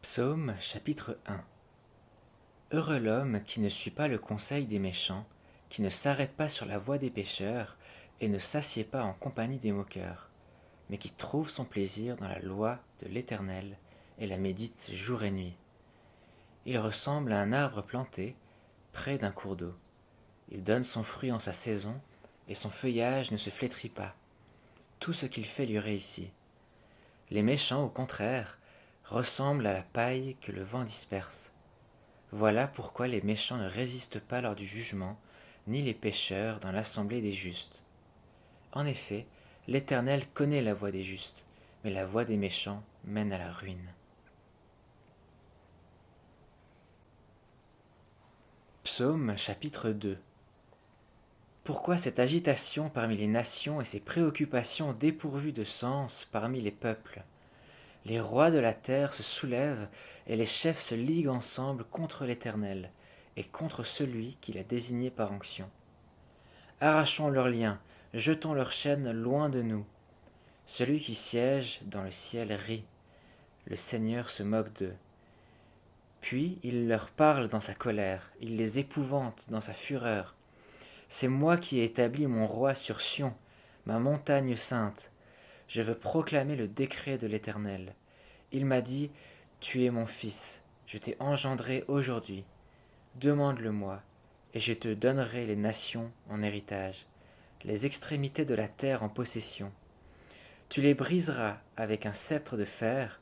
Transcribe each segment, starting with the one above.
Psaume chapitre 1. Heureux l'homme qui ne suit pas le conseil des méchants, qui ne s'arrête pas sur la voie des pécheurs, et ne s'assied pas en compagnie des moqueurs, mais qui trouve son plaisir dans la loi de l'Éternel, et la médite jour et nuit. Il ressemble à un arbre planté près d'un cours d'eau. Il donne son fruit en sa saison, et son feuillage ne se flétrit pas. Tout ce qu'il fait lui réussit. Les méchants, au contraire, ressemblent à la paille que le vent disperse. Voilà pourquoi les méchants ne résistent pas lors du jugement, ni les pécheurs dans l'assemblée des justes. En effet, l'Éternel connaît la voie des justes, mais la voie des méchants mène à la ruine. Psaume chapitre 2. Pourquoi cette agitation parmi les nations et ces préoccupations dépourvues de sens parmi les peuples? Les rois de la terre se soulèvent et les chefs se liguent ensemble contre l'Éternel et contre celui qu'il a désigné par onction. Arrachons leurs liens, jetons leurs chaînes loin de nous. Celui qui siège dans le ciel rit, le Seigneur se moque d'eux. Puis il leur parle dans sa colère, il les épouvante dans sa fureur. C'est moi qui ai établi mon roi sur Sion, ma montagne sainte. Je veux proclamer le décret de l'Éternel. Il m'a dit, tu es mon fils, je t'ai engendré aujourd'hui. Demande-le-moi, et je te donnerai les nations en héritage, les extrémités de la terre en possession. Tu les briseras avec un sceptre de fer,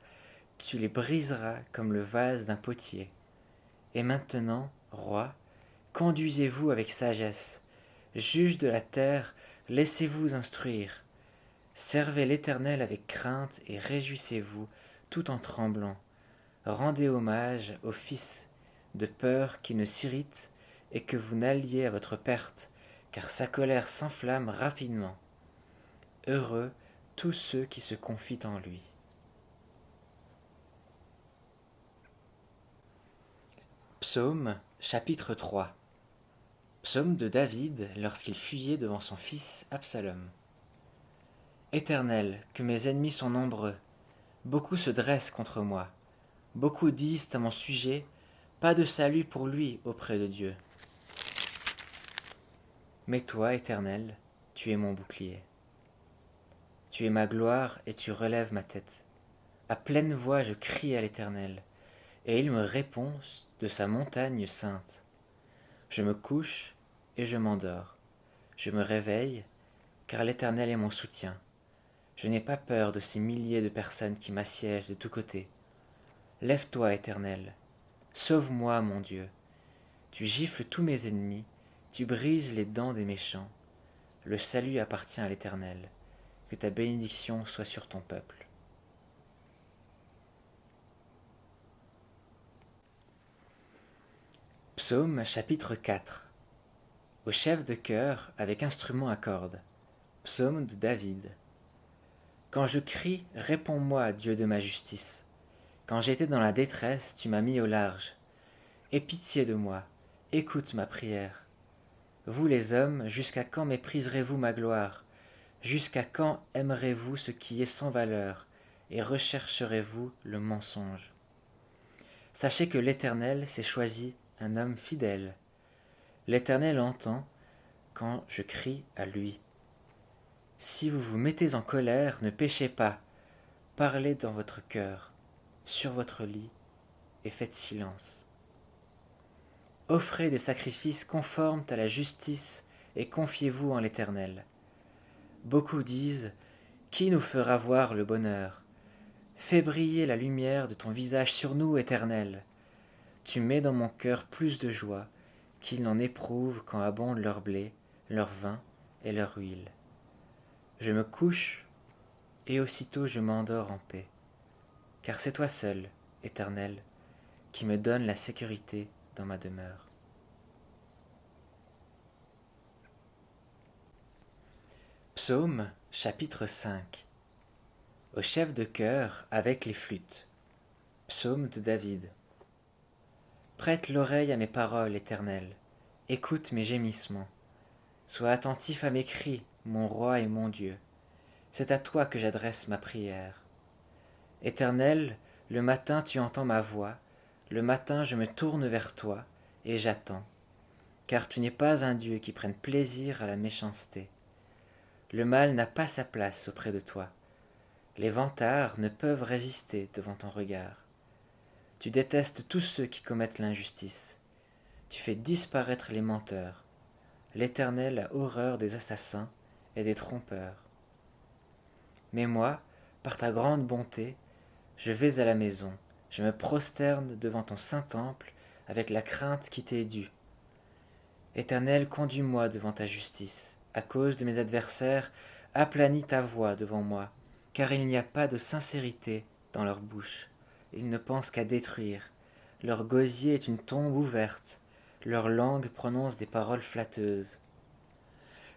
tu les briseras comme le vase d'un potier. Et maintenant, roi, conduisez-vous avec sagesse. Juges de la terre, laissez-vous instruire. Servez l'Éternel avec crainte et réjouissez-vous tout en tremblant. Rendez hommage au Fils, de peur qu'il ne s'irrite et que vous n'alliez à votre perte, car sa colère s'enflamme rapidement. Heureux tous ceux qui se confient en lui. Psaume chapitre 3. Psaume de David lorsqu'il fuyait devant son fils Absalom. Éternel, que mes ennemis sont nombreux, beaucoup se dressent contre moi, beaucoup disent à mon sujet, pas de salut pour lui auprès de Dieu. Mais toi, Éternel, tu es mon bouclier. Tu es ma gloire et tu relèves ma tête. À pleine voix je crie à l'Éternel, et il me répond de sa montagne sainte. Je me couche et je m'endors. Je me réveille, car l'Éternel est mon soutien. Je n'ai pas peur de ces milliers de personnes qui m'assiègent de tous côtés. Lève-toi, Éternel. Sauve-moi, mon Dieu. Tu gifles tous mes ennemis, tu brises les dents des méchants. Le salut appartient à l'Éternel. Que ta bénédiction soit sur ton peuple. Psaume chapitre 4. Au chef de chœur avec instrument à cordes. Psaume de David. Quand je crie, réponds-moi, Dieu de ma justice. Quand j'étais dans la détresse, tu m'as mis au large. Aie pitié de moi, écoute ma prière. Vous les hommes, jusqu'à quand mépriserez-vous ma gloire? Jusqu'à quand aimerez-vous ce qui est sans valeur, et rechercherez-vous le mensonge? Sachez que l'Éternel s'est choisi un homme fidèle. L'Éternel entend quand je crie à lui. Si vous vous mettez en colère, ne péchez pas. Parlez dans votre cœur, sur votre lit, et faites silence. Offrez des sacrifices conformes à la justice et confiez-vous en l'Éternel. Beaucoup disent, qui nous fera voir le bonheur? Fais briller la lumière de ton visage sur nous, Éternel. Tu mets dans mon cœur plus de joie qu'ils n'en éprouvent quand abondent leur blé, leur vin et leur huile. Je me couche et aussitôt je m'endors en paix, car c'est toi seul, Éternel, qui me donne la sécurité dans ma demeure. Psaume chapitre 5. Au chef de chœur avec les flûtes. Psaume de David. Prête l'oreille à mes paroles, Éternel. Écoute mes gémissements. Sois attentif à mes cris, mon roi et mon Dieu. C'est à toi que j'adresse ma prière. Éternel, Le matin tu entends ma voix, le matin je me tourne vers toi, et j'attends, car tu n'es pas un Dieu qui prenne plaisir à la méchanceté. Le mal n'a pas sa place auprès de toi. Les vantards ne peuvent résister devant ton regard. Tu détestes tous ceux qui commettent l'injustice. Tu fais disparaître les menteurs. L'Éternel a horreur des assassins et des trompeurs. Mais moi, par ta grande bonté, je vais à la maison, je me prosterne devant ton saint temple avec la crainte qui t'est due. Éternel, conduis-moi devant ta justice. À cause de mes adversaires, aplanis ta voix devant moi, car il n'y a pas de sincérité dans leur bouche. Ils ne pensent qu'à détruire. Leur gosier est une tombe ouverte. Leur langue prononce des paroles flatteuses.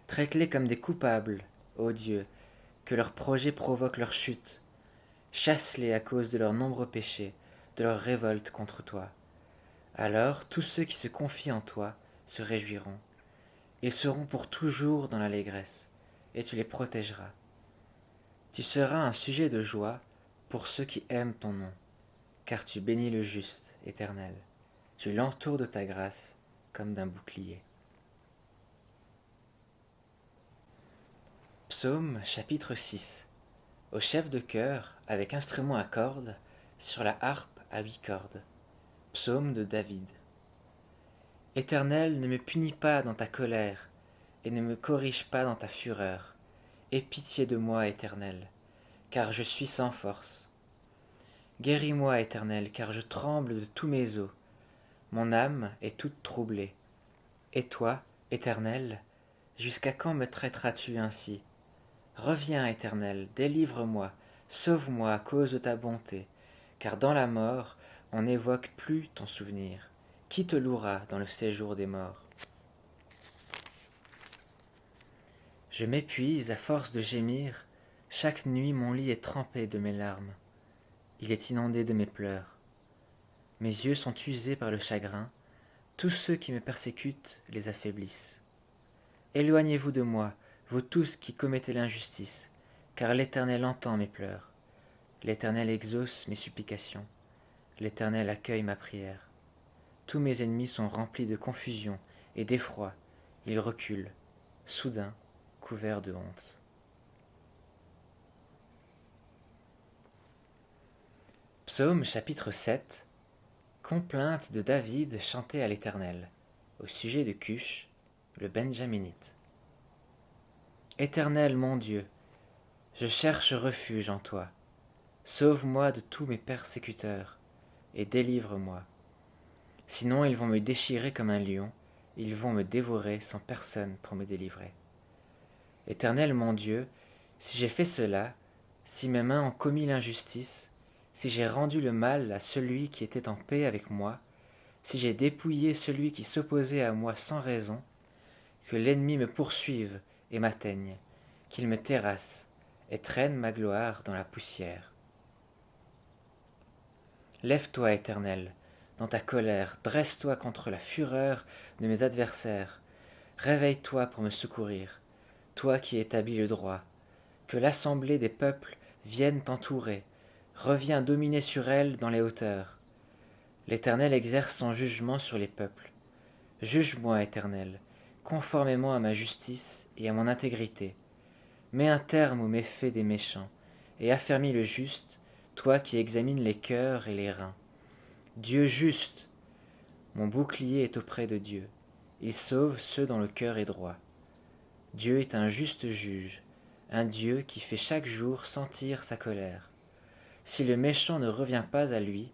Traite-les comme des coupables, ô Dieu, que leurs projets provoquent leur chute. Chasse-les à cause de leurs nombreux péchés, de leur révolte contre toi. Alors tous ceux qui se confient en toi se réjouiront. Ils seront pour toujours dans l'allégresse, et tu les protégeras. Tu seras un sujet de joie pour ceux qui aiment ton nom, car tu bénis le juste, Éternel. Tu l'entoures de ta grâce comme d'un bouclier. Psaume chapitre 6. Au chef de chœur, avec instrument à cordes, sur la harpe à 8 cordes. Psaume de David. Éternel, ne me punis pas dans ta colère, et ne me corrige pas dans ta fureur. Aie pitié de moi, Éternel, car je suis sans force. Guéris-moi, Éternel, car je tremble de tous mes os. Mon âme est toute troublée. Et toi, Éternel, jusqu'à quand me traiteras-tu ainsi? Reviens, Éternel, délivre-moi, sauve-moi à cause de ta bonté, car dans la mort, on n'évoque plus ton souvenir. Qui te louera dans le séjour des morts? Je m'épuise à force de gémir, chaque nuit mon lit est trempé de mes larmes. Il est inondé de mes pleurs. Mes yeux sont usés par le chagrin, tous ceux qui me persécutent les affaiblissent. Éloignez-vous de moi, vous tous qui commettez l'injustice, car l'Éternel entend mes pleurs. L'Éternel exauce mes supplications. L'Éternel accueille ma prière. Tous mes ennemis sont remplis de confusion et d'effroi. Ils reculent, soudain, couverts de honte. Psaume chapitre 7. Complainte de David chantée à l'Éternel, au sujet de Cush, le Benjaminite. Éternel mon Dieu, je cherche refuge en toi. Sauve-moi de tous mes persécuteurs, et délivre-moi. Sinon ils vont me déchirer comme un lion, ils vont me dévorer sans personne pour me délivrer. Éternel mon Dieu, si j'ai fait cela, si mes mains ont commis l'injustice, si j'ai rendu le mal à celui qui était en paix avec moi, si j'ai dépouillé celui qui s'opposait à moi sans raison, que l'ennemi me poursuive et m'atteigne, qu'il me terrasse et traîne ma gloire dans la poussière. Lève-toi, Éternel, dans ta colère, dresse-toi contre la fureur de mes adversaires, réveille-toi pour me secourir, toi qui établis le droit, que l'assemblée des peuples vienne t'entourer, reviens dominer sur elle dans les hauteurs. L'Éternel exerce son jugement sur les peuples. Juge-moi, Éternel, conformément à ma justice et à mon intégrité. Mets un terme aux méfaits des méchants, et affermis le juste, toi qui examines les cœurs et les reins. Dieu juste, mon bouclier est auprès de Dieu. Il sauve ceux dont le cœur est droit. Dieu est un juste juge, un Dieu qui fait chaque jour sentir sa colère. Si le méchant ne revient pas à lui,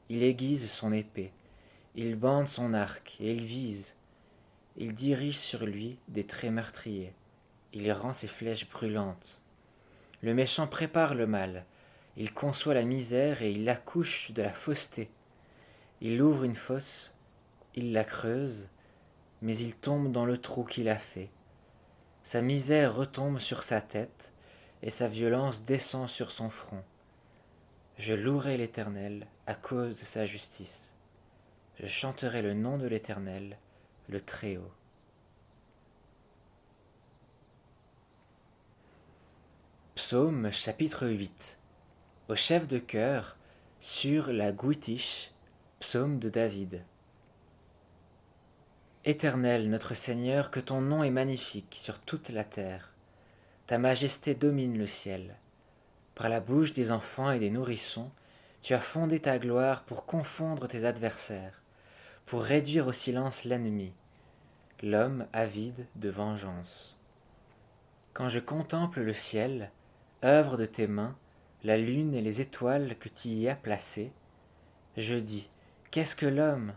il aiguise son épée, il bande son arc et il vise. Il dirige sur lui des traits meurtriers, il rend ses flèches brûlantes. Le méchant prépare le mal, il conçoit la misère et il accouche de la fausseté. Il ouvre une fosse, il la creuse, mais il tombe dans le trou qu'il a fait. Sa misère retombe sur sa tête, et sa violence descend sur son front. Je louerai l'Éternel à cause de sa justice. Je chanterai le nom de l'Éternel, le Très-Haut. Psaume chapitre 8. Au chef de chœur, sur la Gouitiche, psaume de David. Éternel, notre Seigneur, que ton nom est magnifique sur toute la terre. Ta majesté domine le ciel. Par la bouche des enfants et des nourrissons, tu as fondé ta gloire pour confondre tes adversaires, pour réduire au silence l'ennemi, l'homme avide de vengeance. Quand je contemple le ciel, œuvre de tes mains, la lune et les étoiles que tu y as placées, je dis, qu'est-ce que l'homme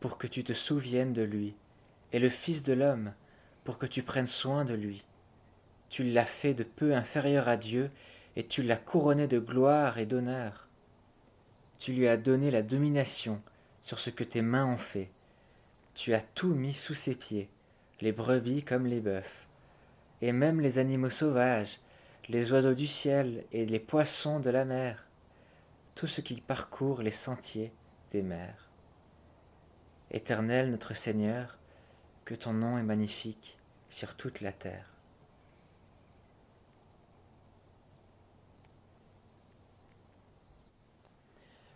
pour que tu te souviennes de lui, et le Fils de l'homme pour que tu prennes soin de lui. Tu l'as fait de peu inférieur à Dieu, et tu l'as couronné de gloire et d'honneur. Tu lui as donné la domination sur ce que tes mains ont fait. Tu as tout mis sous ses pieds, les brebis comme les bœufs, et même les animaux sauvages, les oiseaux du ciel et les poissons de la mer, tout ce qui parcourt les sentiers des mers. Éternel notre Seigneur, que ton nom est magnifique sur toute la terre.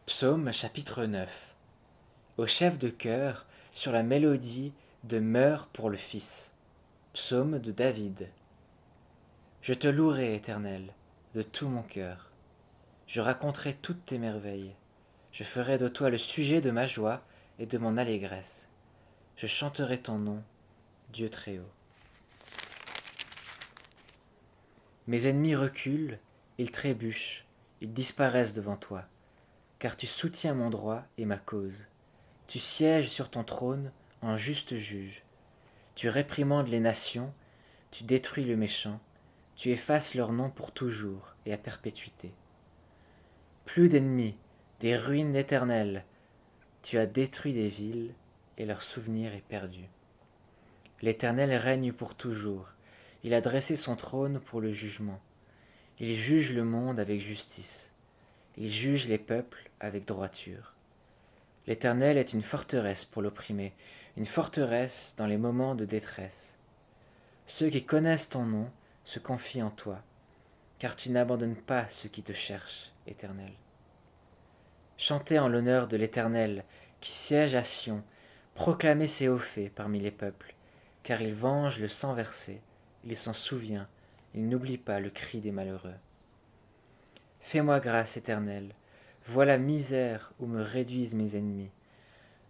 Psaume chapitre 9. Au chef de chœur, sur la mélodie de Meurs pour le Fils. Psaume de David. Je te louerai, Éternel, de tout mon cœur. Je raconterai toutes tes merveilles. Je ferai de toi le sujet de ma joie et de mon allégresse. Je chanterai ton nom, Dieu très haut. Mes ennemis reculent, ils trébuchent, ils disparaissent devant toi, car tu soutiens mon droit et ma cause. Tu sièges sur ton trône en juste juge. Tu réprimandes les nations, tu détruis le méchant, tu effaces leur nom pour toujours et à perpétuité. Plus d'ennemis, des ruines éternelles, tu as détruit des villes et leur souvenir est perdu. L'Éternel règne pour toujours, il a dressé son trône pour le jugement. Il juge le monde avec justice, il juge les peuples avec droiture. L'Éternel est une forteresse pour l'opprimé, une forteresse dans les moments de détresse. Ceux qui connaissent ton nom se confient en toi, car tu n'abandonnes pas ceux qui te cherchent, Éternel. Chantez en l'honneur de l'Éternel, qui siège à Sion, proclamez ses hauts faits parmi les peuples, car il venge le sang versé, il s'en souvient, il n'oublie pas le cri des malheureux. Fais-moi grâce, Éternel, vois la misère où me réduisent mes ennemis.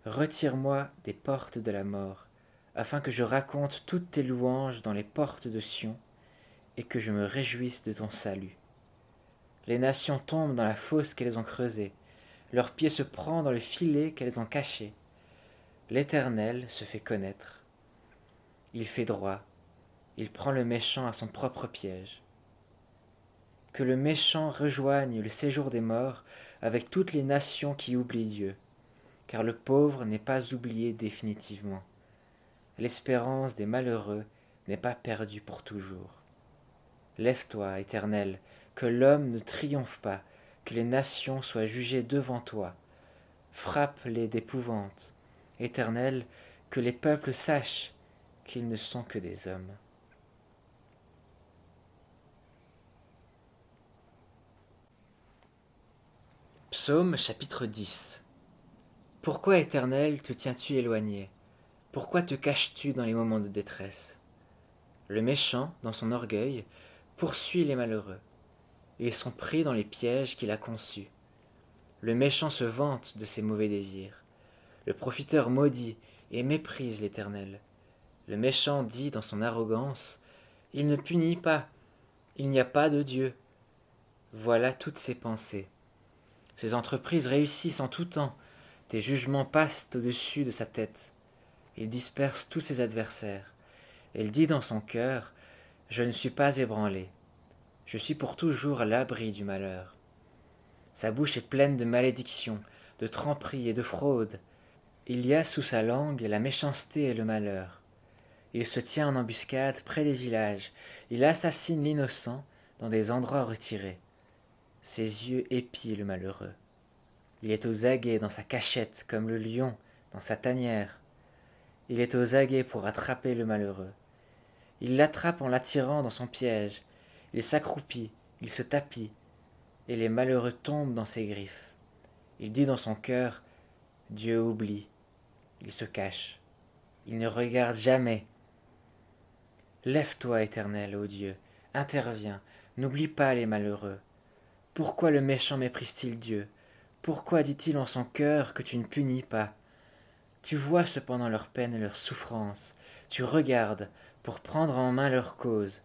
Retire-moi des portes de la mort, afin que je raconte toutes tes louanges dans les portes de Sion, et que je me réjouisse de ton salut. Les nations tombent dans la fosse qu'elles ont creusée, leur pied se prend dans le filet qu'elles ont caché. L'Éternel se fait connaître. Il fait droit, il prend le méchant à son propre piège. Que le méchant rejoigne le séjour des morts avec toutes les nations qui oublient Dieu, car le pauvre n'est pas oublié définitivement. L'espérance des malheureux n'est pas perdue pour toujours. Lève-toi, Éternel, que l'homme ne triomphe pas, que les nations soient jugées devant toi. Frappe-les d'épouvante. Éternel, que les peuples sachent qu'ils ne sont que des hommes. Psaume chapitre 10. Pourquoi, Éternel, te tiens-tu éloigné? Pourquoi te caches-tu dans les moments de détresse? Le méchant, dans son orgueil, poursuit les malheureux. Ils sont pris dans les pièges qu'il a conçus. Le méchant se vante de ses mauvais désirs. Le profiteur maudit et méprise l'Éternel. Le méchant dit dans son arrogance, « Il ne punit pas, il n'y a pas de Dieu. » Voilà toutes ses pensées. Ses entreprises réussissent en tout temps. Tes jugements passent au-dessus de sa tête. Il disperse tous ses adversaires. Il dit dans son cœur, « Je ne suis pas ébranlé. Je suis pour toujours à l'abri du malheur. » Sa bouche est pleine de malédictions, de tromperies et de fraudes. Il y a sous sa langue la méchanceté et le malheur. Il se tient en embuscade près des villages. Il assassine l'innocent dans des endroits retirés. Ses yeux épient le malheureux. Il est aux aguets dans sa cachette comme le lion dans sa tanière. Il est aux aguets pour attraper le malheureux. Il l'attrape en l'attirant dans son piège. Il s'accroupit, il se tapit, et les malheureux tombent dans ses griffes. Il dit dans son cœur, Dieu oublie, il se cache, il ne regarde jamais. Lève-toi, Éternel, ô Dieu, interviens, n'oublie pas les malheureux. Pourquoi le méchant méprise-t-il Dieu? Pourquoi dit-il en son cœur que tu ne punis pas? Tu vois cependant leur peine et leur souffrance, tu regardes pour prendre en main leur cause.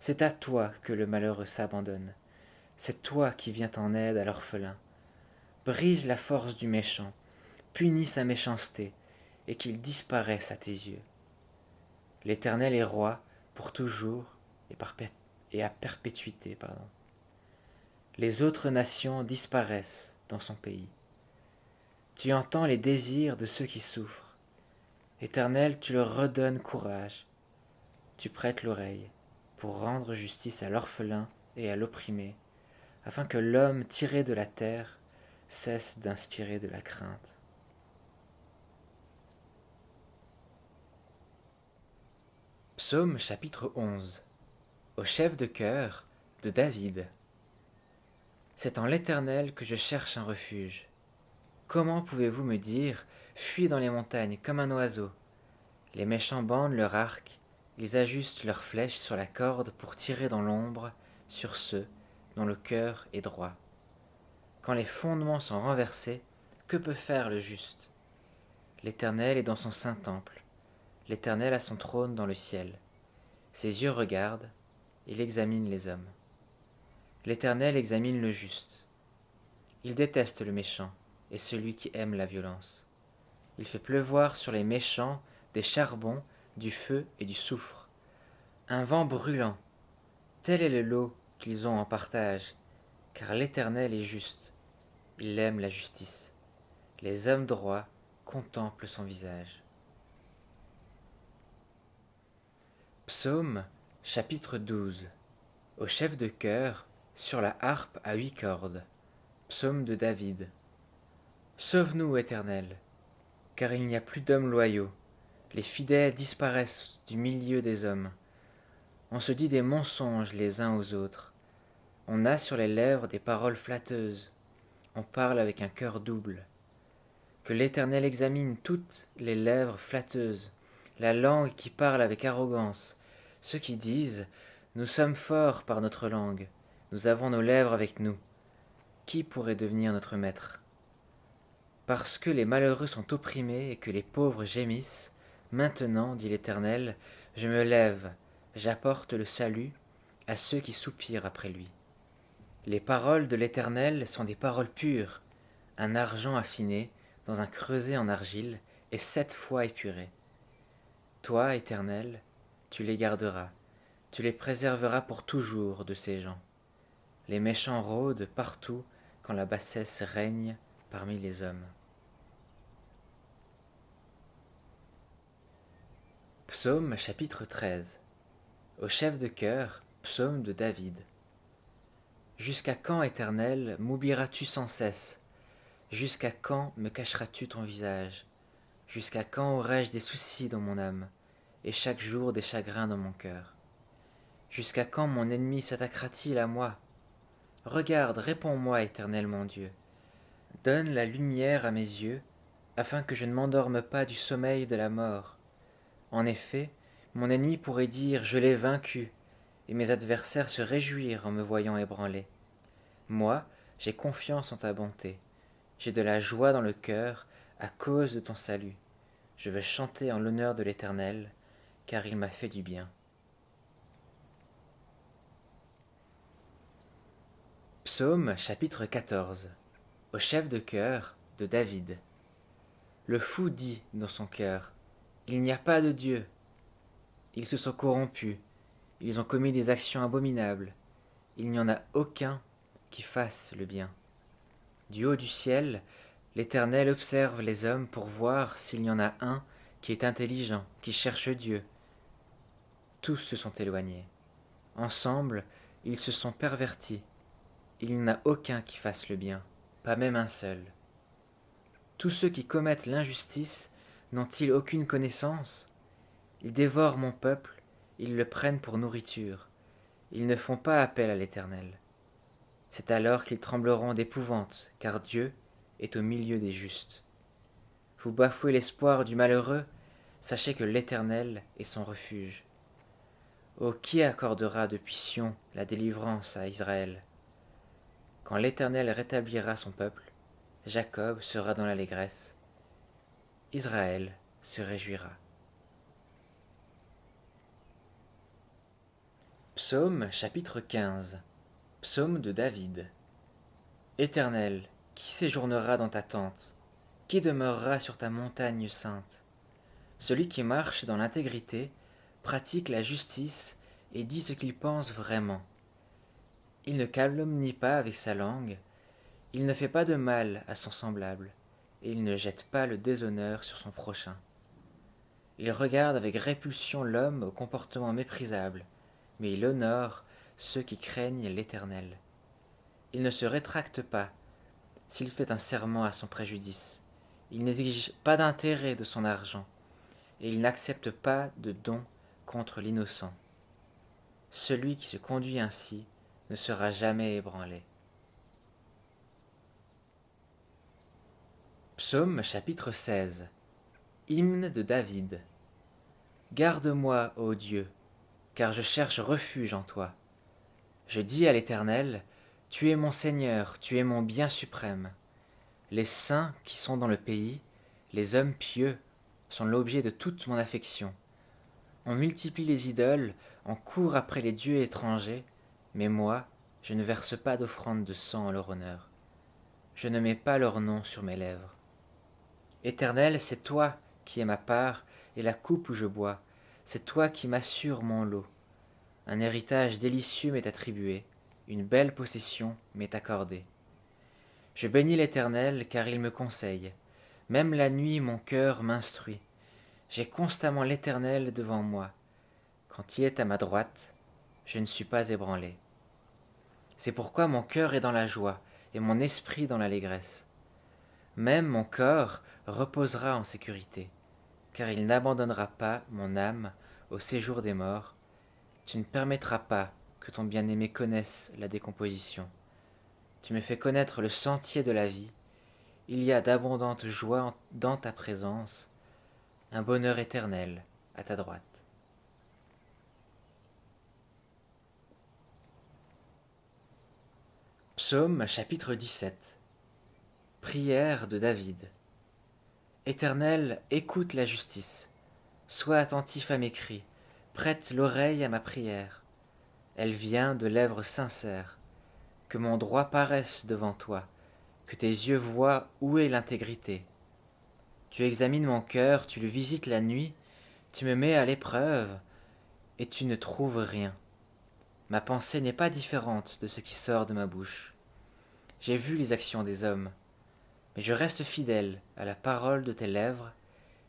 C'est à toi que le malheureux s'abandonne. C'est toi qui viens en aide à l'orphelin. Brise la force du méchant, punis sa méchanceté, et qu'il disparaisse à tes yeux. L'Éternel est roi pour toujours et à perpétuité. Les autres nations disparaissent dans son pays. Tu entends les désirs de ceux qui souffrent. Éternel, tu leur redonnes courage. Tu prêtes l'oreille pour rendre justice à l'orphelin et à l'opprimé, afin que l'homme tiré de la terre cesse d'inspirer de la crainte. Psaume chapitre 11. Au chef de chœur de David. C'est en l'Éternel que je cherche un refuge. Comment pouvez-vous me dire, fuis dans les montagnes comme un oiseau? Les méchants bandent leur arc, ils ajustent leurs flèches sur la corde pour tirer dans l'ombre sur ceux dont le cœur est droit. Quand les fondements sont renversés, que peut faire le juste? L'Éternel est dans son saint temple. L'Éternel a son trône dans le ciel. Ses yeux regardent, il examine les hommes. L'Éternel examine le juste. Il déteste le méchant et celui qui aime la violence. Il fait pleuvoir sur les méchants des charbons, du feu et du soufre. Un vent brûlant, tel est le lot qu'ils ont en partage, car l'Éternel est juste, il aime la justice. Les hommes droits contemplent son visage. Psaume chapitre 12. Au chef de chœur, sur la harpe à 8 cordes. Psaume de David. Sauve-nous, Éternel, car il n'y a plus d'hommes loyaux. Les fidèles disparaissent du milieu des hommes. On se dit des mensonges les uns aux autres. On a sur les lèvres des paroles flatteuses. On parle avec un cœur double. Que l'Éternel examine toutes les lèvres flatteuses, la langue qui parle avec arrogance, ceux qui disent « Nous sommes forts par notre langue, nous avons nos lèvres avec nous. Qui pourrait devenir notre maître ?» Parce que les malheureux sont opprimés et que les pauvres gémissent, maintenant, dit l'Éternel, je me lève, j'apporte le salut à ceux qui soupirent après lui. Les paroles de l'Éternel sont des paroles pures, un argent affiné dans un creuset en argile et 7 fois épuré. Toi, Éternel, tu les garderas, tu les préserveras pour toujours de ces gens. Les méchants rôdent partout quand la bassesse règne parmi les hommes. Psaume chapitre 13. Au chef de chœur, psaume de David. Jusqu'à quand, Éternel, m'oublieras-tu sans cesse? Jusqu'à quand me cacheras-tu ton visage? Jusqu'à quand aurai-je des soucis dans mon âme, et chaque jour des chagrins dans mon cœur? Jusqu'à quand mon ennemi s'attaquera-t-il à moi? Regarde, réponds-moi, Éternel mon Dieu. Donne la lumière à mes yeux, afin que je ne m'endorme pas du sommeil de la mort. En effet, mon ennemi pourrait dire « Je l'ai vaincu », et mes adversaires se réjouir en me voyant ébranlé. Moi, j'ai confiance en ta bonté. J'ai de la joie dans le cœur à cause de ton salut. Je veux chanter en l'honneur de l'Éternel, car il m'a fait du bien. Psaume chapitre 14. Au chef de chœur de David. Le fou dit dans son cœur, il n'y a pas de Dieu. Ils se sont corrompus, ils ont commis des actions abominables. Il n'y en a aucun qui fasse le bien. Du haut du ciel, l'Éternel observe les hommes pour voir s'il y en a un qui est intelligent, qui cherche Dieu. Tous se sont éloignés. Ensemble, ils se sont pervertis. Il n'y en a aucun qui fasse le bien, pas même un seul. Tous ceux qui commettent l'injustice n'ont-ils aucune connaissance? Ils dévorent mon peuple, ils le prennent pour nourriture. Ils ne font pas appel à l'Éternel. C'est alors qu'ils trembleront d'épouvante, car Dieu est au milieu des justes. Vous bafouez l'espoir du malheureux, sachez que l'Éternel est son refuge. Ô qui accordera depuis Sion la délivrance à Israël? Quand l'Éternel rétablira son peuple, Jacob sera dans l'allégresse, Israël se réjouira. Psaume chapitre 15. Psaume de David. Éternel, qui séjournera dans ta tente? Qui demeurera sur ta montagne sainte? Celui qui marche dans l'intégrité, pratique la justice et dit ce qu'il pense vraiment. Il ne calomnie pas avec sa langue, il ne fait pas de mal à son semblable, et il ne jette pas le déshonneur sur son prochain. Il regarde avec répulsion l'homme au comportement méprisable, mais il honore ceux qui craignent l'Éternel. Il ne se rétracte pas s'il fait un serment à son préjudice. Il n'exige pas d'intérêt de son argent, et il n'accepte pas de don contre l'innocent. Celui qui se conduit ainsi ne sera jamais ébranlé. Psaume chapitre 16. Hymne de David. Garde-moi, ô Dieu, car je cherche refuge en toi. Je dis à l'Éternel, tu es mon Seigneur, tu es mon bien suprême. Les saints qui sont dans le pays, les hommes pieux, sont l'objet de toute mon affection. On multiplie les idoles, on court après les dieux étrangers, mais moi, je ne verse pas d'offrande de sang en leur honneur. Je ne mets pas leur nom sur mes lèvres. Éternel, c'est toi qui es ma part et la coupe où je bois, c'est toi qui m'assures mon lot. Un héritage délicieux m'est attribué, une belle possession m'est accordée. Je bénis l'Éternel car il me conseille. Même la nuit mon cœur m'instruit. J'ai constamment l'Éternel devant moi. Quand il est à ma droite, je ne suis pas ébranlé. C'est pourquoi mon cœur est dans la joie et mon esprit dans l'allégresse. Même mon corps reposera en sécurité, car il n'abandonnera pas mon âme au séjour des morts. Tu ne permettras pas que ton bien-aimé connaisse la décomposition. Tu me fais connaître le sentier de la vie. Il y a d'abondantes joies dans ta présence, un bonheur éternel à ta droite. Psaume chapitre 17. Prière de David. Éternel, écoute la justice. Sois attentif à mes cris. Prête l'oreille à ma prière. Elle vient de lèvres sincères. Que mon droit paraisse devant toi. Que tes yeux voient où est l'intégrité. Tu examines mon cœur, tu le visites la nuit, tu me mets à l'épreuve, et tu ne trouves rien. Ma pensée n'est pas différente de ce qui sort de ma bouche. J'ai vu les actions des hommes, mais je reste fidèle à la parole de tes lèvres,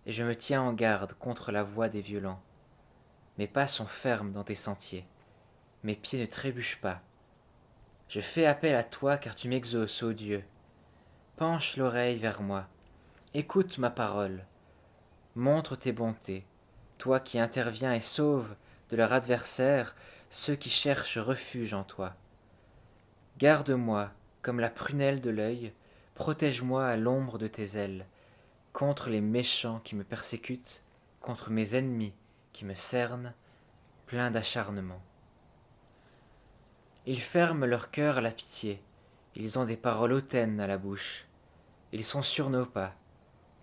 et je me tiens en garde contre la voix des violents. Mes pas sont fermes dans tes sentiers, mes pieds ne trébuchent pas. Je fais appel à toi car tu m'exauces, ô Dieu. Penche l'oreille vers moi, écoute ma parole. Montre tes bontés, toi qui interviens et sauves de leur adversaire ceux qui cherchent refuge en toi. Garde-moi comme la prunelle de l'œil, protège-moi à l'ombre de tes ailes, contre les méchants qui me persécutent, contre mes ennemis qui me cernent, pleins d'acharnement. Ils ferment leur cœur à la pitié, ils ont des paroles hautaines à la bouche, ils sont sur nos pas,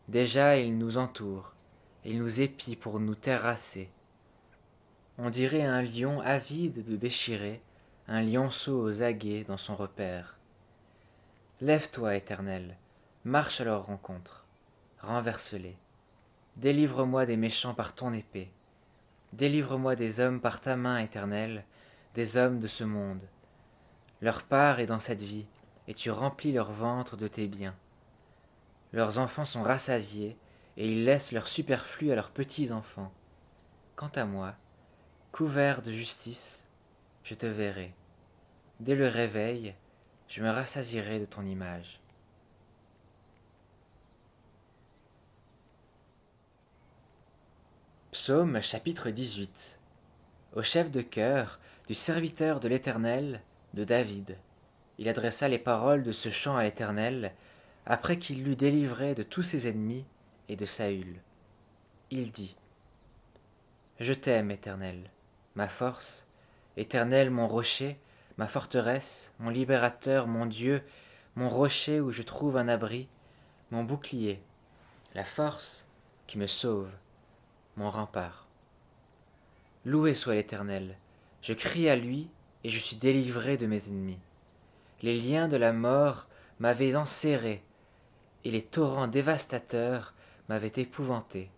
déjà ils nous entourent, ils nous épient pour nous terrasser. On dirait un lion avide de déchirer, un lionceau aux aguets dans son repaire. Lève-toi, Éternel, marche à leur rencontre, renverse-les. Délivre-moi des méchants par ton épée. Délivre-moi des hommes par ta main, Éternelle, des hommes de ce monde. Leur part est dans cette vie, et tu remplis leur ventre de tes biens. Leurs enfants sont rassasiés, et ils laissent leur superflu à leurs petits-enfants. Quant à moi, couvert de justice, je te verrai. Dès le réveil, je me rassasierai de ton image. Psaume chapitre 18. Au chef de chœur du serviteur de l'Éternel, de David. Il adressa les paroles de ce chant à l'Éternel, après qu'il l'eut délivré de tous ses ennemis et de Saül. Il dit: Je t'aime, Éternel, ma force, Éternel, mon rocher, ma forteresse, mon libérateur, mon Dieu, mon rocher où je trouve un abri, mon bouclier, la force qui me sauve, mon rempart. Loué soit l'Éternel, je crie à lui et je suis délivré de mes ennemis. Les liens de la mort m'avaient enserré et les torrents dévastateurs m'avaient épouvanté.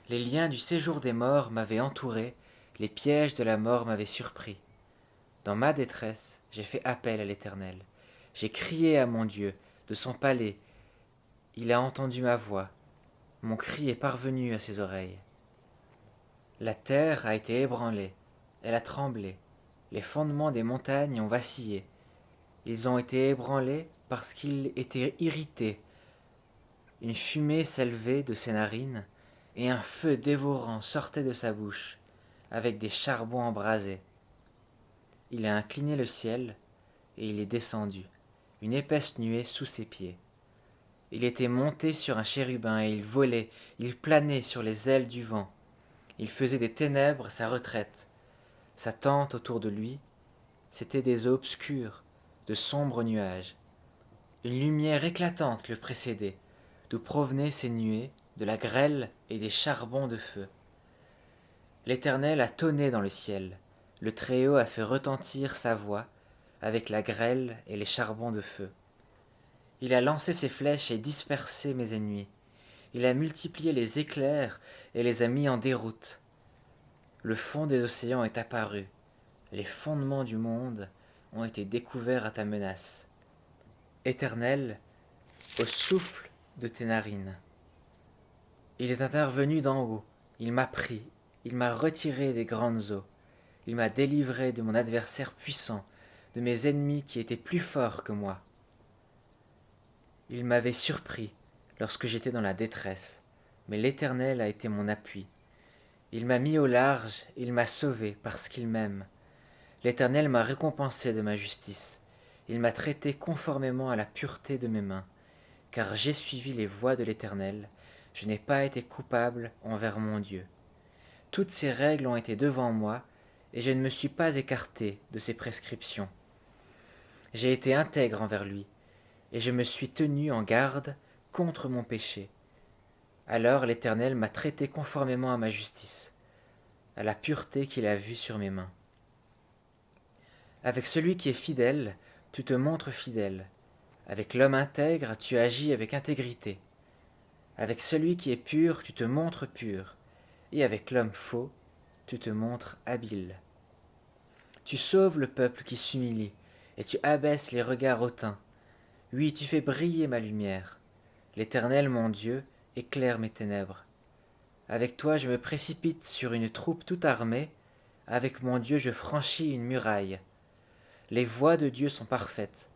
Les liens du séjour des morts m'avaient entouré, les pièges de la mort m'avaient surpris. Dans ma détresse, j'ai fait appel à l'Éternel. J'ai crié à mon Dieu de son palais. Il a entendu ma voix. Mon cri est parvenu à ses oreilles. La terre a été ébranlée, elle a tremblé. Les fondements des montagnes ont vacillé. Ils ont été ébranlés parce qu'il était irrité. Une fumée s'élevait de ses narines, et un feu dévorant sortait de sa bouche, avec des charbons embrasés. Il a incliné le ciel, et il est descendu, une épaisse nuée sous ses pieds. Il était monté sur un chérubin, et il volait, il planait sur les ailes du vent. Il faisait des ténèbres sa retraite. Sa tente autour de lui, c'étaient des eaux obscures, de sombres nuages. Une lumière éclatante le précédait, d'où provenaient ces nuées, de la grêle et des charbons de feu. L'Éternel a tonné dans le ciel, le Très-Haut a fait retentir sa voix avec la grêle et les charbons de feu. Il a lancé ses flèches et dispersé mes ennemis. Il a multiplié les éclairs et les a mis en déroute. Le fond des océans est apparu, les fondements du monde ont été découverts à ta menace. Éternel, au souffle de tes narines. Il est intervenu d'en haut, il m'a pris, il m'a retiré des grandes eaux, il m'a délivré de mon adversaire puissant, de mes ennemis qui étaient plus forts que moi. Il m'avait surpris lorsque j'étais dans la détresse, mais l'Éternel a été mon appui. Il m'a mis au large, il m'a sauvé parce qu'il m'aime. L'Éternel m'a récompensé de ma justice, il m'a traité conformément à la pureté de mes mains, car j'ai suivi les voies de l'Éternel, je n'ai pas été coupable envers mon Dieu. Toutes ses règles ont été devant moi, et je ne me suis pas écarté de ses prescriptions. J'ai été intègre envers lui, et je me suis tenu en garde contre mon péché. Alors l'Éternel m'a traité conformément à ma justice, à la pureté qu'il a vue sur mes mains. Avec celui qui est fidèle, tu te montres fidèle. Avec l'homme intègre, tu agis avec intégrité. Avec celui qui est pur, tu te montres pur. Et avec l'homme faux, tu te montres habile. Tu sauves le peuple qui s'humilie, et tu abaisses les regards hautains. Oui, tu fais briller ma lumière. L'Éternel, mon Dieu, éclaire mes ténèbres. Avec toi, je me précipite sur une troupe toute armée. Avec mon Dieu, je franchis une muraille. Les voies de Dieu sont parfaites.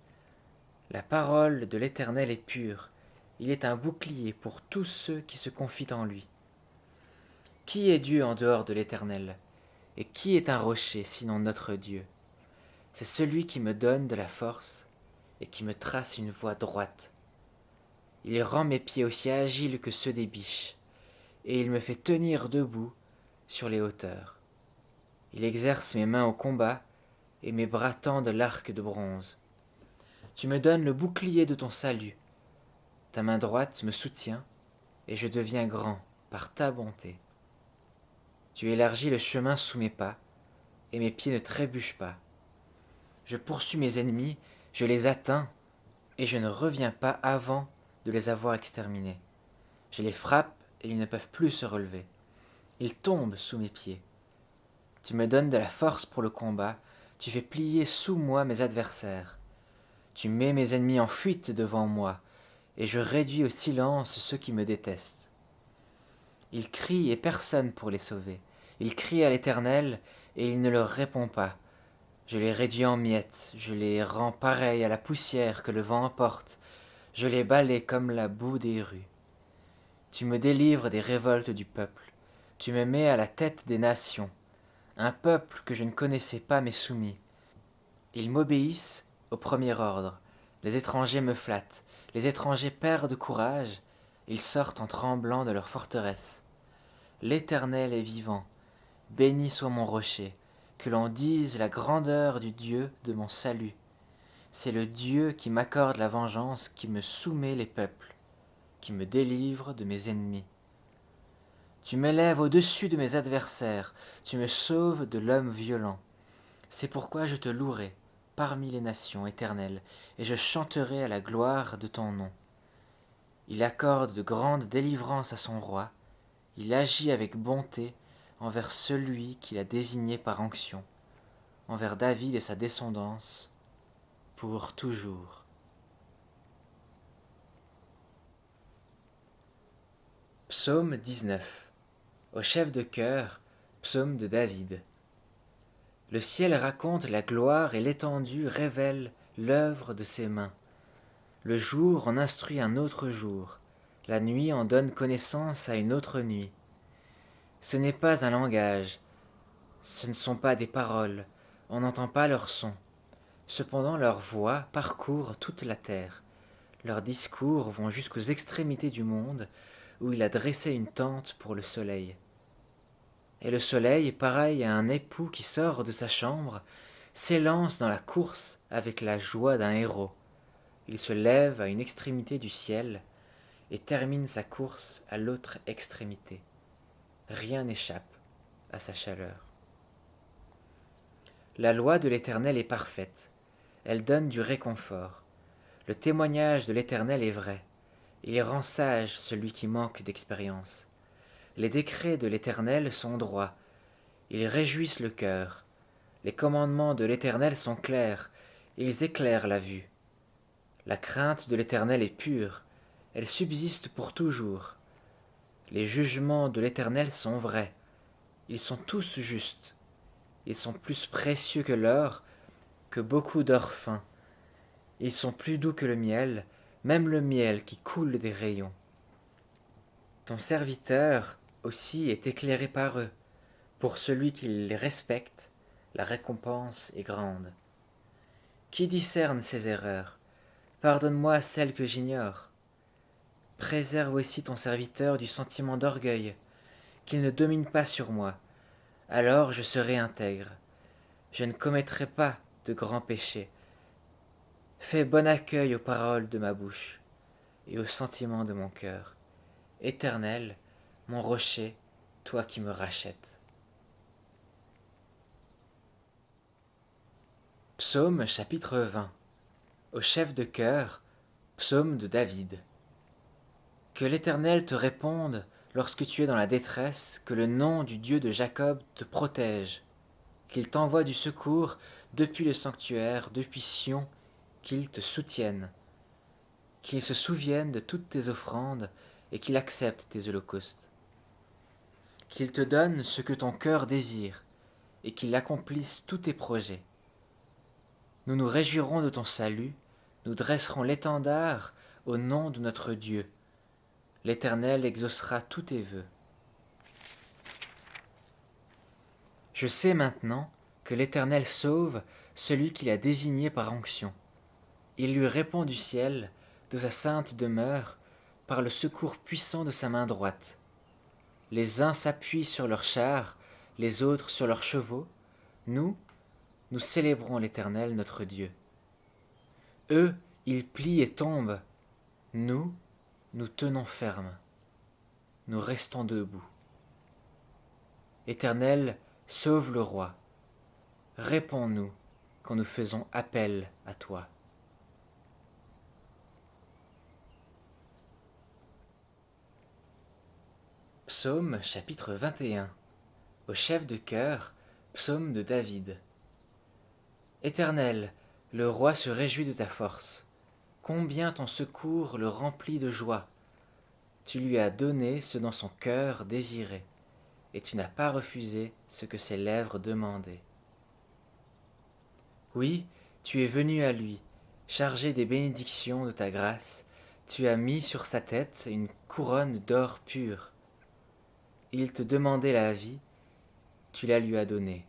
La parole de l'Éternel est pure. Il est un bouclier pour tous ceux qui se confient en lui. Qui est Dieu en dehors de l'Éternel? Et qui est un rocher sinon notre Dieu? C'est celui qui me donne de la force et qui me trace une voie droite. Il rend mes pieds aussi agiles que ceux des biches, et il me fait tenir debout sur les hauteurs. Il exerce mes mains au combat, et mes bras tendent l'arc de bronze. Tu me donnes le bouclier de ton salut. Ta main droite me soutient, et je deviens grand par ta bonté. Tu élargis le chemin sous mes pas, et mes pieds ne trébuchent pas. Je poursuis mes ennemis, je les atteins, et je ne reviens pas avant de les avoir exterminés. Je les frappe, et ils ne peuvent plus se relever. Ils tombent sous mes pieds. Tu me donnes de la force pour le combat, tu fais plier sous moi mes adversaires. Tu mets mes ennemis en fuite devant moi, et je réduis au silence ceux qui me détestent. Ils crient et personne pour les sauver. Ils crient à l'Éternel, et il ne leur répond pas. Je les réduis en miettes, je les rends pareils à la poussière que le vent emporte, je les balaie comme la boue des rues. Tu me délivres des révoltes du peuple, tu me mets à la tête des nations. Un peuple que je ne connaissais pas m'est soumis. Ils m'obéissent au premier ordre, les étrangers me flattent, les étrangers perdent courage, ils sortent en tremblant de leur forteresse. L'Éternel est vivant, béni soit mon rocher, que l'on dise la grandeur du Dieu de mon salut. C'est le Dieu qui m'accorde la vengeance, qui me soumet les peuples, qui me délivre de mes ennemis. Tu m'élèves au-dessus de mes adversaires, tu me sauves de l'homme violent. C'est pourquoi je te louerai parmi les nations, Éternel, et je chanterai à la gloire de ton nom. Il accorde de grandes délivrances à son roi, il agit avec bonté envers celui qu'il a désigné par onction, envers David et sa descendance, pour toujours. Psaume 19. Au chef de chœur, psaume de David. Le ciel raconte la gloire et l'étendue révèle l'œuvre de ses mains. Le jour en instruit un autre jour, la nuit en donne connaissance à une autre nuit. Ce n'est pas un langage, ce ne sont pas des paroles, on n'entend pas leur son. Cependant leurs voix parcourent toute la terre. Leurs discours vont jusqu'aux extrémités du monde, où il a dressé une tente pour le soleil. Et le soleil, pareil à un époux qui sort de sa chambre, s'élance dans la course avec la joie d'un héros. Il se lève à une extrémité du ciel et termine sa course à l'autre extrémité. Rien n'échappe à sa chaleur. La loi de l'Éternel est parfaite, elle donne du réconfort. Le témoignage de l'Éternel est vrai, il rend sage celui qui manque d'expérience. Les décrets de l'Éternel sont droits, ils réjouissent le cœur. Les commandements de l'Éternel sont clairs, ils éclairent la vue. La crainte de l'Éternel est pure, elle subsiste pour toujours. Les jugements de l'Éternel sont vrais, ils sont tous justes. Ils sont plus précieux que l'or, que beaucoup d'or fin. Ils sont plus doux que le miel, même le miel qui coule des rayons. Ton serviteur aussi est éclairé par eux. Pour celui qui les respecte, la récompense est grande. Qui discerne ses erreurs? Pardonne-moi celles que j'ignore. Préserve aussi ton serviteur du sentiment d'orgueil, qu'il ne domine pas sur moi. Alors je serai intègre. Je ne commettrai pas de grands péchés. Fais bon accueil aux paroles de ma bouche et aux sentiments de mon cœur. Éternel, mon rocher, toi qui me rachètes. Psaume chapitre 20. Au chef de chœur, psaume de David. Que l'Éternel te réponde lorsque tu es dans la détresse, que le nom du Dieu de Jacob te protège, qu'il t'envoie du secours depuis le sanctuaire, depuis Sion, qu'il te soutienne, qu'il se souvienne de toutes tes offrandes et qu'il accepte tes holocaustes, qu'il te donne ce que ton cœur désire et qu'il accomplisse tous tes projets. Nous nous réjouirons de ton salut, nous dresserons l'étendard au nom de notre Dieu. L'Éternel exaucera tous tes vœux. Je sais maintenant que l'Éternel sauve celui qu'il a désigné par onction. Il lui répond du ciel, de sa sainte demeure, par le secours puissant de sa main droite. Les uns s'appuient sur leurs chars, les autres sur leurs chevaux. Nous célébrons l'Éternel notre Dieu. Eux, ils plient et tombent. Nous tenons ferme. Nous restons debout. Éternel, sauve le roi. Réponds-nous quand nous faisons appel à toi. Psaume chapitre 21. Au chef de chœur, psaume de David. Éternel, le roi se réjouit de ta force. Combien ton secours le remplit de joie. Tu lui as donné ce dont son cœur désirait, et tu n'as pas refusé ce que ses lèvres demandaient. Oui, tu es venu à lui, chargé des bénédictions de ta grâce, tu as mis sur sa tête une couronne d'or pur. Il te demandait la vie, tu la lui as donnée.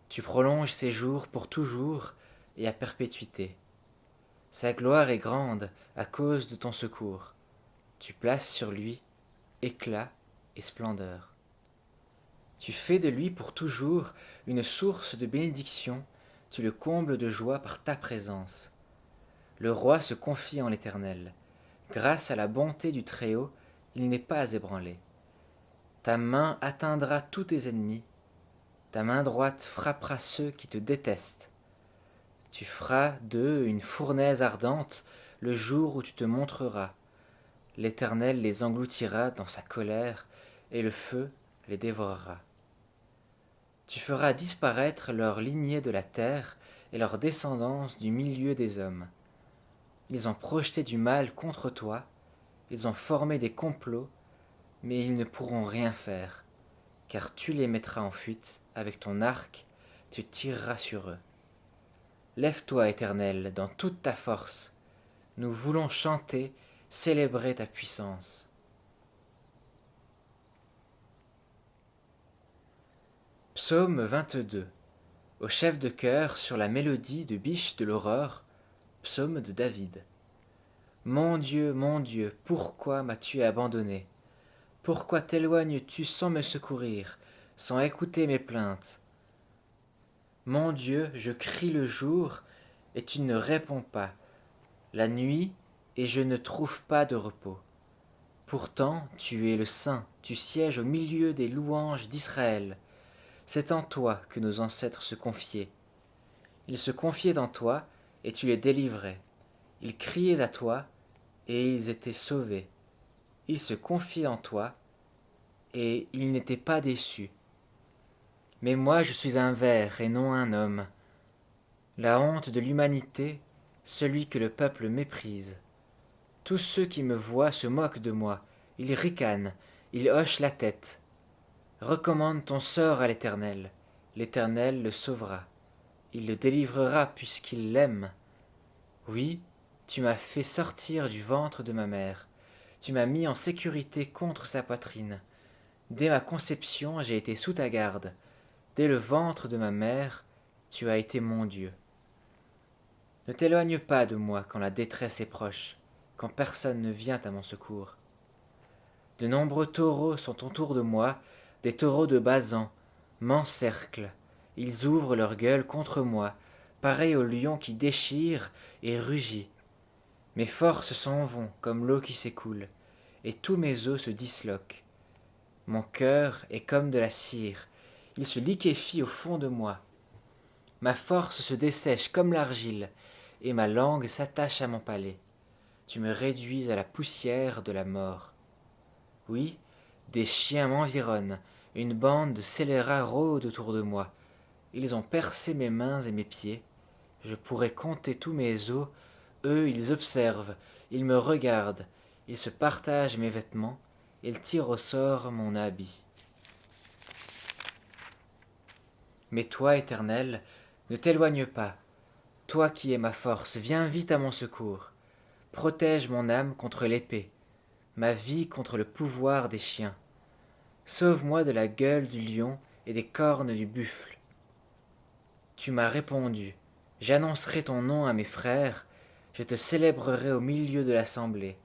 Tu prolonges ses jours pour toujours et à perpétuité. Sa gloire est grande à cause de ton secours. Tu places sur lui éclat et splendeur. Tu fais de lui pour toujours une source de bénédiction, tu le combles de joie par ta présence. Le roi se confie en l'Éternel. Grâce à la bonté du Très-Haut, il n'est pas ébranlé. Ta main atteindra tous tes ennemis, ta main droite frappera ceux qui te détestent. Tu feras d'eux une fournaise ardente le jour où tu te montreras. L'Éternel les engloutira dans sa colère, et le feu les dévorera. Tu feras disparaître leur lignée de la terre et leur descendance du milieu des hommes. Ils ont projeté du mal contre toi, ils ont formé des complots, mais ils ne pourront rien faire, car tu les mettras en fuite avec ton arc, tu tireras sur eux. Lève-toi, Éternel, dans toute ta force. Nous voulons chanter, célébrer ta puissance. Psaume 22. Au chef de chœur sur la mélodie de Biche de l'Aurore, psaume de David. Mon Dieu, pourquoi m'as-tu abandonné? Pourquoi t'éloignes-tu sans me secourir, sans écouter mes plaintes? Mon Dieu, je crie le jour, et tu ne réponds pas, la nuit, et je ne trouve pas de repos. Pourtant, tu es le Saint, tu sièges au milieu des louanges d'Israël. C'est en toi que nos ancêtres se confiaient. Ils se confiaient en toi, et tu les délivrais. Ils criaient à toi, et ils étaient sauvés. Ils se confiaient en toi, et ils n'étaient pas déçus. Mais moi je suis un ver et non un homme, la honte de l'humanité, celui que le peuple méprise. Tous ceux qui me voient se moquent de moi, ils ricanent, ils hochent la tête. Recommande ton sort à l'Éternel, l'Éternel le sauvera, il le délivrera puisqu'il l'aime. Oui, tu m'as fait sortir du ventre de ma mère, tu m'as mis en sécurité contre sa poitrine. Dès ma conception, j'ai été sous ta garde, dès le ventre de ma mère, tu as été mon Dieu. Ne t'éloigne pas de moi quand la détresse est proche, quand personne ne vient à mon secours. De nombreux taureaux sont autour de moi, des taureaux de Basan, m'encerclent, ils ouvrent leur gueule contre moi, pareils au lion qui déchire et rugit. Mes forces s'en vont comme l'eau qui s'écoule, et tous mes os se disloquent. Mon cœur est comme de la cire, il se liquéfie au fond de moi. Ma force se dessèche comme l'argile, et ma langue s'attache à mon palais. Tu me réduis à la poussière de la mort. Oui, des chiens m'environnent, une bande de scélérats rôde autour de moi. Ils ont percé mes mains et mes pieds. Je pourrais compter tous mes os. Eux, ils observent, ils me regardent, ils se partagent mes vêtements, ils tirent au sort mon habit. Mais toi, Éternel, ne t'éloigne pas. Toi qui es ma force, viens vite à mon secours. Protège mon âme contre l'épée, ma vie contre le pouvoir des chiens. Sauve-moi de la gueule du lion et des cornes du buffle. Tu m'as répondu, j'annoncerai ton nom à mes frères, je te célébrerai au milieu de l'assemblée.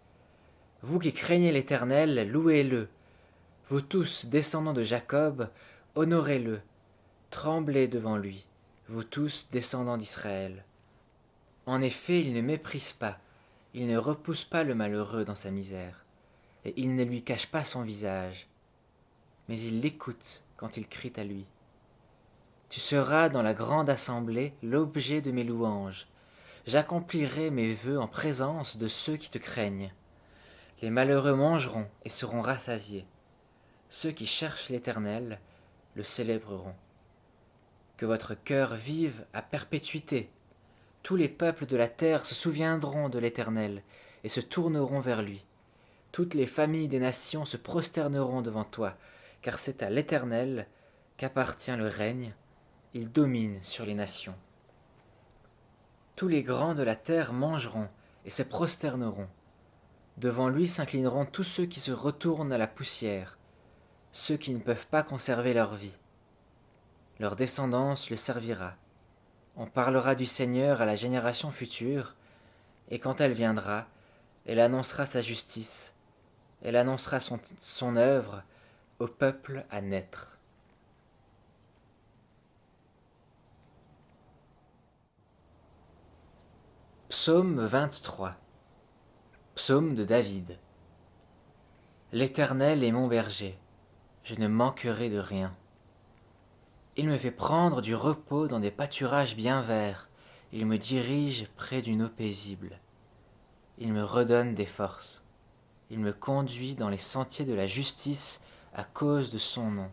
Vous qui craignez l'Éternel, louez-le. Vous tous, descendants de Jacob, honorez-le. Tremblez devant lui, vous tous, descendants d'Israël. En effet, il ne méprise pas, il ne repousse pas le malheureux dans sa misère, et il ne lui cache pas son visage, mais il l'écoute quand il crie à lui. Tu seras dans la grande assemblée l'objet de mes louanges. J'accomplirai mes vœux en présence de ceux qui te craignent. Les malheureux mangeront et seront rassasiés. Ceux qui cherchent l'Éternel le célébreront. Que votre cœur vive à perpétuité. Tous les peuples de la terre se souviendront de l'Éternel et se tourneront vers lui. Toutes les familles des nations se prosterneront devant toi, car c'est à l'Éternel qu'appartient le règne, il domine sur les nations. Tous les grands de la terre mangeront et se prosterneront. Devant lui s'inclineront tous ceux qui se retournent à la poussière, ceux qui ne peuvent pas conserver leur vie. Leur descendance le servira. On parlera du Seigneur à la génération future, et quand elle viendra, elle annoncera sa justice, elle annoncera son œuvre au peuple à naître. Psaume 23. Psaume de David. L'Éternel est mon berger, je ne manquerai de rien. Il me fait prendre du repos dans des pâturages bien verts, il me dirige près d'une eau paisible. Il me redonne des forces, il me conduit dans les sentiers de la justice à cause de son nom.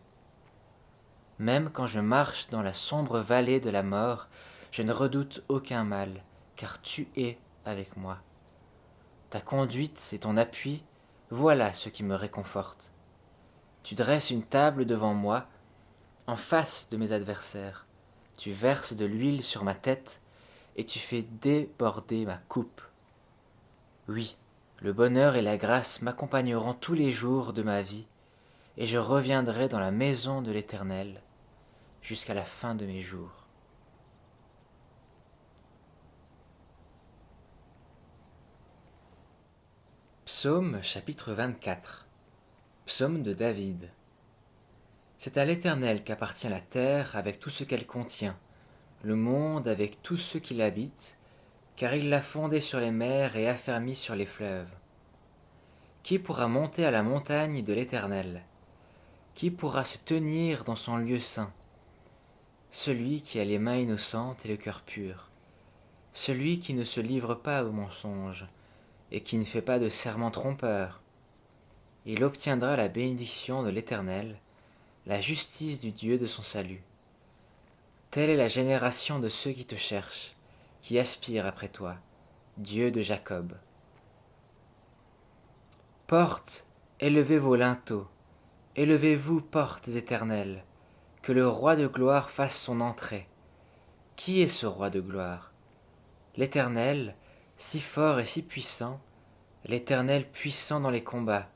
Même quand je marche dans la sombre vallée de la mort, je ne redoute aucun mal, car tu es avec moi. Ta conduite et ton appui, voilà ce qui me réconforte. Tu dresses une table devant moi, en face de mes adversaires. Tu verses de l'huile sur ma tête, et tu fais déborder ma coupe. Oui, le bonheur et la grâce m'accompagneront tous les jours de ma vie, et je reviendrai dans la maison de l'Éternel jusqu'à la fin de mes jours. Psaume chapitre 24. Psaume de David. C'est à l'Éternel qu'appartient la terre avec tout ce qu'elle contient, le monde avec tous ceux qui l'habitent, car il l'a fondée sur les mers et affermi sur les fleuves. Qui pourra monter à la montagne de l'Éternel? Qui pourra se tenir dans son lieu saint? Celui qui a les mains innocentes et le cœur pur, celui qui ne se livre pas au mensonge et qui ne fait pas de serment trompeur. Il obtiendra la bénédiction de l'Éternel, la justice du Dieu de son salut. Telle est la génération de ceux qui te cherchent, qui aspirent après toi, Dieu de Jacob. Portes, élevez vos linteaux, élevez-vous, portes éternelles, que le roi de gloire fasse son entrée. Qui est ce roi de gloire? L'Éternel, si fort et si puissant, l'Éternel puissant dans les combats.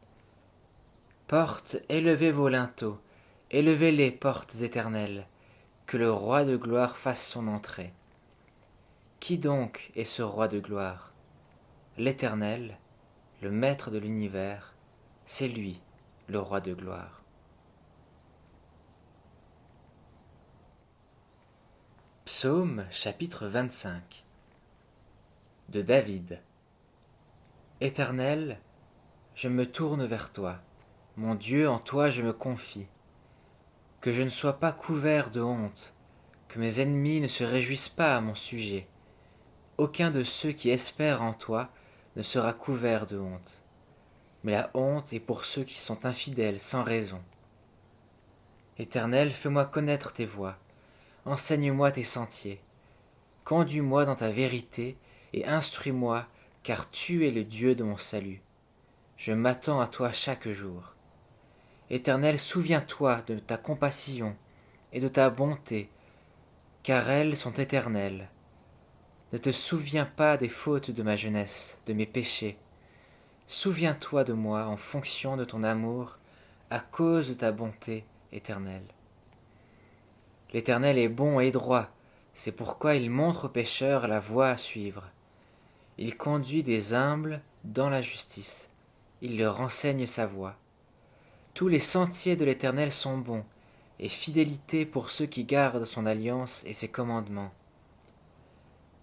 Portes, élevez vos linteaux, élevez-les, portes éternelles, que le roi de gloire fasse son entrée. Qui donc est ce roi de gloire? L'Éternel, le maître de l'univers, c'est lui, le roi de gloire. Psaume chapitre 25. De David. Éternel, je me tourne vers toi, mon Dieu, en toi je me confie. Que je ne sois pas couvert de honte, que mes ennemis ne se réjouissent pas à mon sujet. Aucun de ceux qui espèrent en toi ne sera couvert de honte. Mais la honte est pour ceux qui sont infidèles sans raison. Éternel, fais-moi connaître tes voies, enseigne-moi tes sentiers. Conduis-moi dans ta vérité et instruis-moi, car tu es le Dieu de mon salut. Je m'attends à toi chaque jour. Éternel, souviens-toi de ta compassion et de ta bonté, car elles sont éternelles. Ne te souviens pas des fautes de ma jeunesse, de mes péchés. Souviens-toi de moi en fonction de ton amour, à cause de ta bonté éternelle. L'Éternel est bon et droit, c'est pourquoi il montre aux pécheurs la voie à suivre. Il conduit des humbles dans la justice, il leur enseigne sa voie. Tous les sentiers de l'Éternel sont bons, et fidélité pour ceux qui gardent son alliance et ses commandements.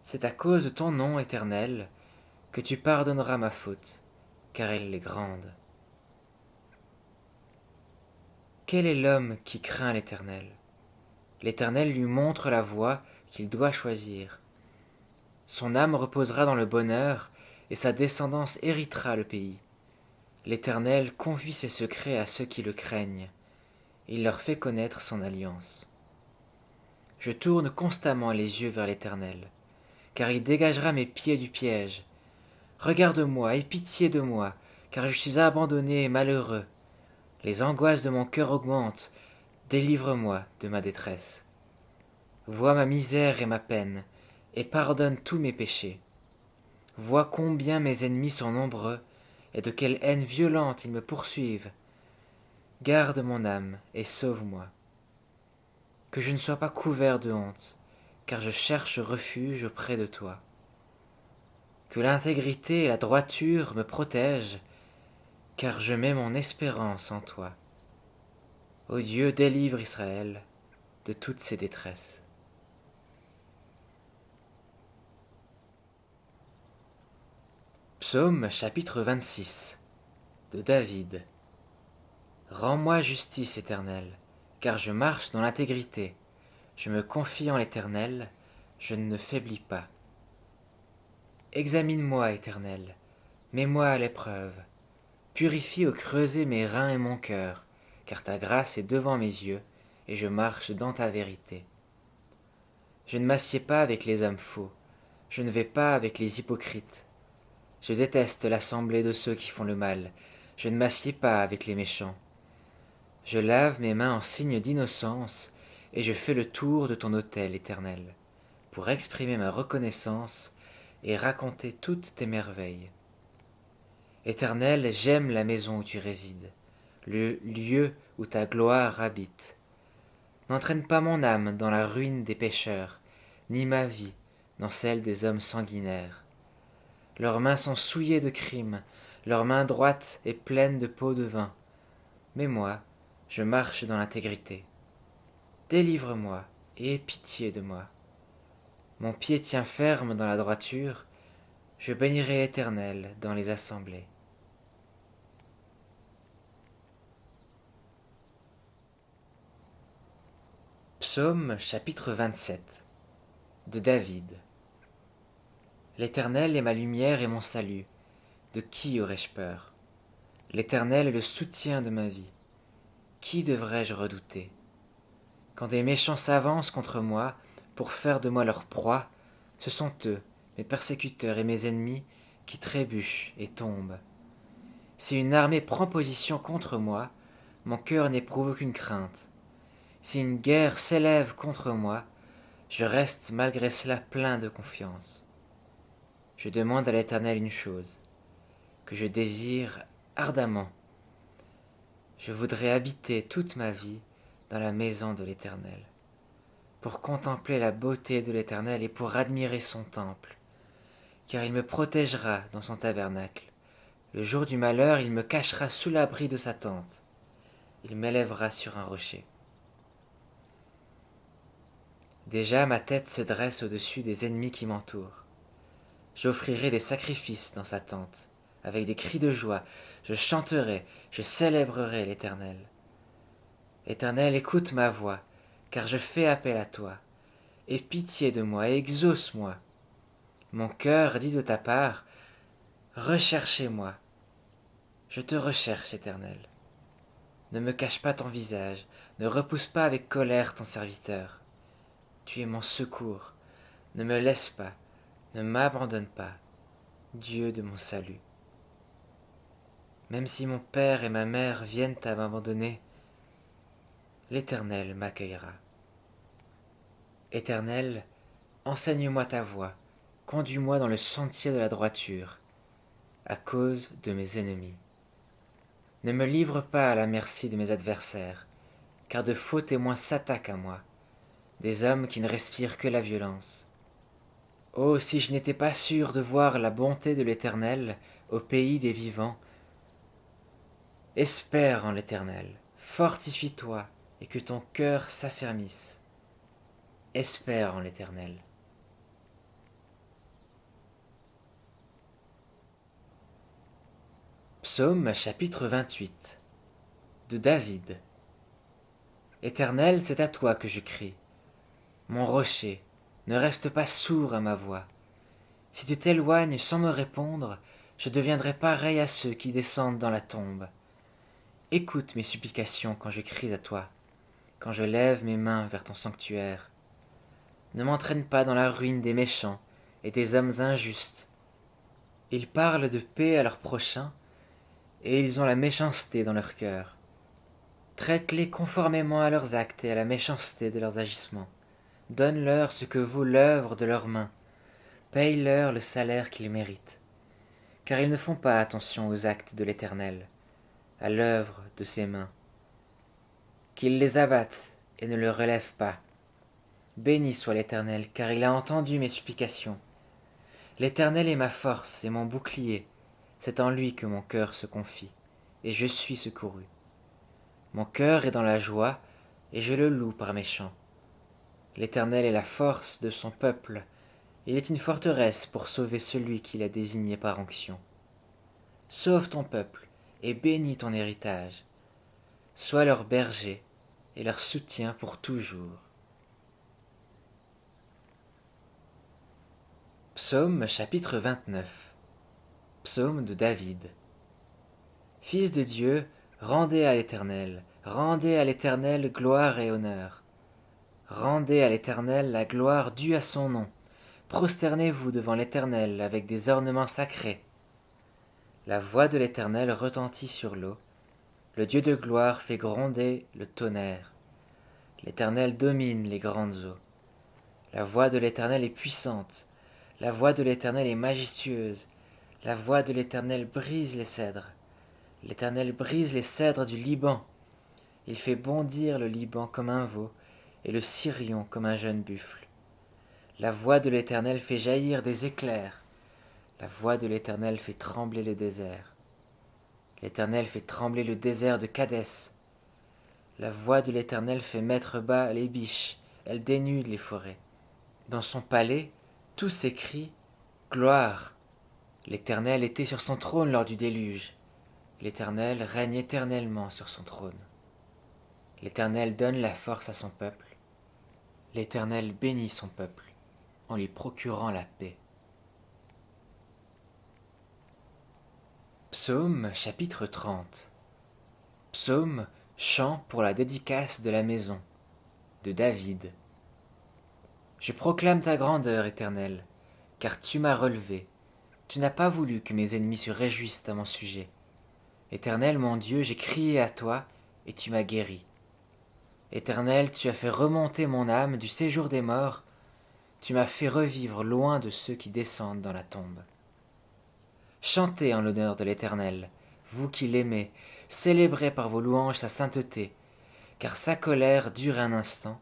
C'est à cause de ton nom, Éternel, que tu pardonneras ma faute, car elle est grande. Quel est l'homme qui craint l'Éternel? L'Éternel lui montre la voie qu'il doit choisir. Son âme reposera dans le bonheur, et sa descendance héritera le pays. L'Éternel confie ses secrets à ceux qui le craignent. Il leur fait connaître son alliance. Je tourne constamment les yeux vers l'Éternel, car il dégagera mes pieds du piège. Regarde-moi, aie pitié de moi, car je suis abandonné et malheureux. Les angoisses de mon cœur augmentent, délivre-moi de ma détresse. Vois ma misère et ma peine, et pardonne tous mes péchés. Vois combien mes ennemis sont nombreux, et de quelle haine violente ils me poursuivent. Garde mon âme et sauve-moi. Que je ne sois pas couvert de honte, car je cherche refuge auprès de toi. que l'intégrité et la droiture me protègent, car je mets mon espérance en toi. Ô Dieu, délivre Israël de toutes ses détresses. Psaume chapitre 26 de David. Rends-moi justice, Éternel, car je marche dans l'intégrité. Je me confie en l'Éternel, je ne faiblis pas. Examine-moi, Éternel, mets-moi à l'épreuve. Purifie au creuset mes reins et mon cœur, car ta grâce est devant mes yeux, et je marche dans ta vérité. Je ne m'assieds pas avec les hommes faux, je ne vais pas avec les hypocrites. Je déteste l'assemblée de ceux qui font le mal, je ne m'assieds pas avec les méchants. Je lave mes mains en signe d'innocence, et je fais le tour de ton autel, Éternel, pour exprimer ma reconnaissance et raconter toutes tes merveilles. Éternel, j'aime la maison où tu résides, le lieu où ta gloire habite. N'entraîne pas mon âme dans la ruine des pécheurs, ni ma vie dans celle des hommes sanguinaires. Leurs mains sont souillées de crimes, leur main droite est pleine de pots de vin. Mais moi, je marche dans l'intégrité. Délivre-moi et aie pitié de moi. Mon pied tient ferme dans la droiture, je bénirai l'Éternel dans les assemblées. Psaume chapitre 27 de David. L'Éternel est ma lumière et mon salut. De qui aurais-je peur? L'Éternel est le soutien de ma vie. Qui devrais-je redouter? Quand des méchants s'avancent contre moi pour faire de moi leur proie, ce sont eux, mes persécuteurs et mes ennemis, qui trébuchent et tombent. Si une armée prend position contre moi, mon cœur n'éprouve aucune crainte. Si une guerre s'élève contre moi, je reste malgré cela plein de confiance. Je demande à l'Éternel une chose, que je désire ardemment. Je voudrais habiter toute ma vie dans la maison de l'Éternel, pour contempler la beauté de l'Éternel et pour admirer son temple, car il me protégera dans son tabernacle. Le jour du malheur, il me cachera sous l'abri de sa tente. Il m'élèvera sur un rocher. Déjà ma tête se dresse au-dessus des ennemis qui m'entourent. J'offrirai des sacrifices dans sa tente. Avec des cris de joie, je chanterai, je célébrerai l'Éternel. Éternel, écoute ma voix, car je fais appel à toi. Aie pitié de moi et exauce-moi. Mon cœur dit de ta part, recherchez-moi. Je te recherche, Éternel. Ne me cache pas ton visage, ne repousse pas avec colère ton serviteur. Tu es mon secours, ne me laisse pas, ne m'abandonne pas, Dieu de mon salut. Même si mon père et ma mère viennent à m'abandonner, l'Éternel m'accueillera. Éternel, enseigne-moi ta voie, conduis-moi dans le sentier de la droiture, à cause de mes ennemis. Ne me livre pas à la merci de mes adversaires, car de faux témoins s'attaquent à moi, des hommes qui ne respirent que la violence. Oh, si je n'étais pas sûr de voir la bonté de l'Éternel au pays des vivants. Espère en l'Éternel, fortifie-toi et que ton cœur s'affermisse. Espère en l'Éternel. Psaume chapitre 28 de David. Éternel, c'est à toi que je crie. Mon rocher, ne reste pas sourd à ma voix. Si tu t'éloignes sans me répondre, je deviendrai pareil à ceux qui descendent dans la tombe. Écoute mes supplications quand je crie à toi, quand je lève mes mains vers ton sanctuaire. Ne m'entraîne pas dans la ruine des méchants et des hommes injustes. Ils parlent de paix à leurs prochains, et ils ont la méchanceté dans leur cœur. Traite-les conformément à leurs actes et à la méchanceté de leurs agissements. Donne-leur ce que vaut l'œuvre de leurs mains. Paye-leur le salaire qu'ils méritent. Car ils ne font pas attention aux actes de l'Éternel, à l'œuvre de ses mains. Qu'il les abatte et ne le relève pas. Béni soit l'Éternel, car il a entendu mes supplications. L'Éternel est ma force et mon bouclier, c'est en lui que mon cœur se confie, et je suis secouru. Mon cœur est dans la joie, et je le loue par mes chants. L'Éternel est la force de son peuple, il est une forteresse pour sauver celui qu'il a désigné par onction. Sauve ton peuple, et bénis ton héritage. Sois leur berger, et leur soutien pour toujours. Psaume chapitre 29. Psaume de David. Fils de Dieu, rendez à l'Éternel gloire et honneur. Rendez à l'Éternel la gloire due à son nom. Prosternez-vous devant l'Éternel avec des ornements sacrés. La voix de l'Éternel retentit sur l'eau. Le Dieu de gloire fait gronder le tonnerre. L'Éternel domine les grandes eaux. La voix de l'Éternel est puissante. La voix de l'Éternel est majestueuse. La voix de l'Éternel brise les cèdres. L'Éternel brise les cèdres du Liban. Il fait bondir le Liban comme un veau, et le Sirion comme un jeune buffle. La voix de l'Éternel fait jaillir des éclairs. La voix de l'Éternel fait trembler le désert. L'Éternel fait trembler le désert de Kadès. La voix de l'Éternel fait mettre bas les biches, elle dénude les forêts. Dans son palais, tous s'écrient « Gloire !» L'Éternel était sur son trône lors du déluge. L'Éternel règne éternellement sur son trône. L'Éternel donne la force à son peuple. L'Éternel bénit son peuple en lui procurant la paix. Psaume chapitre 30. Psaume, chant pour la dédicace de la maison, de David. Je proclame ta grandeur, Éternel, car tu m'as relevé. Tu n'as pas voulu que mes ennemis se réjouissent à mon sujet. Éternel, mon Dieu, j'ai crié à toi, et tu m'as guéri. Éternel, tu as fait remonter mon âme du séjour des morts, tu m'as fait revivre loin de ceux qui descendent dans la tombe. Chantez en l'honneur de l'Éternel, vous qui l'aimez, célébrez par vos louanges sa sainteté, car sa colère dure un instant,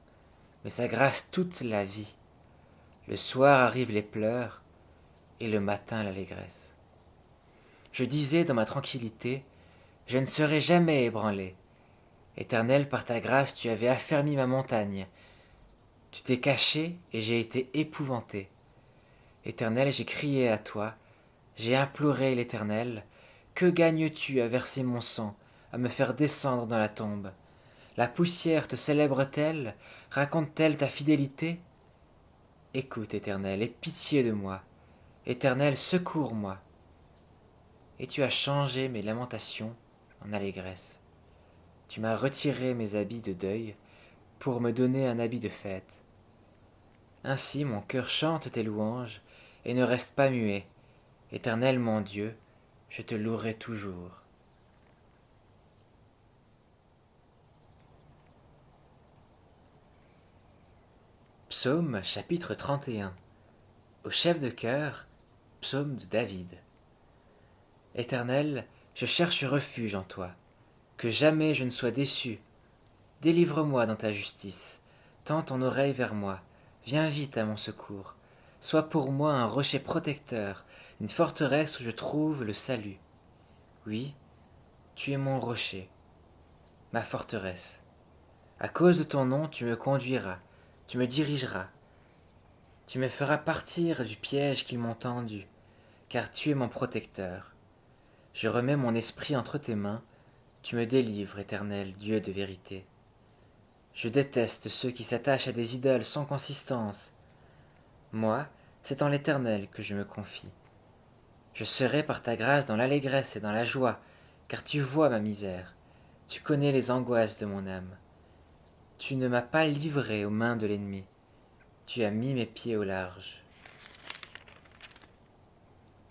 mais sa grâce toute la vie. Le soir arrivent les pleurs, et le matin l'allégresse. Je disais dans ma tranquillité, je ne serai jamais ébranlé. Éternel, par ta grâce, tu avais affermi ma montagne. Tu t'es caché, et j'ai été épouvanté. Éternel, j'ai crié à toi, j'ai imploré l'Éternel. Que gagnes-tu à verser mon sang, à me faire descendre dans la tombe? La poussière te célèbre-t-elle, raconte-t-elle ta fidélité? Écoute, Éternel, aie pitié de moi. Éternel, secours-moi. Et tu as changé mes lamentations en allégresse. Tu m'as retiré mes habits de deuil pour me donner un habit de fête. Ainsi mon cœur chante tes louanges et ne reste pas muet. Éternel mon Dieu, je te louerai toujours. Psaume chapitre 31. Au chef de chœur, psaume de David. Éternel, je cherche refuge en toi, que jamais je ne sois déçu. Délivre-moi dans ta justice, tends ton oreille vers moi, viens vite à mon secours. Sois pour moi un rocher protecteur, une forteresse où je trouve le salut. Oui, tu es mon rocher, ma forteresse. À cause de ton nom, tu me conduiras, tu me dirigeras. Tu me feras partir du piège qu'ils m'ont tendu, car tu es mon protecteur. Je remets mon esprit entre tes mains, tu me délivres, Éternel, Dieu de vérité. Je déteste ceux qui s'attachent à des idoles sans consistance. Moi, c'est en l'Éternel que je me confie. Je serai par ta grâce dans l'allégresse et dans la joie, car tu vois ma misère, tu connais les angoisses de mon âme. Tu ne m'as pas livré aux mains de l'ennemi, tu as mis mes pieds au large.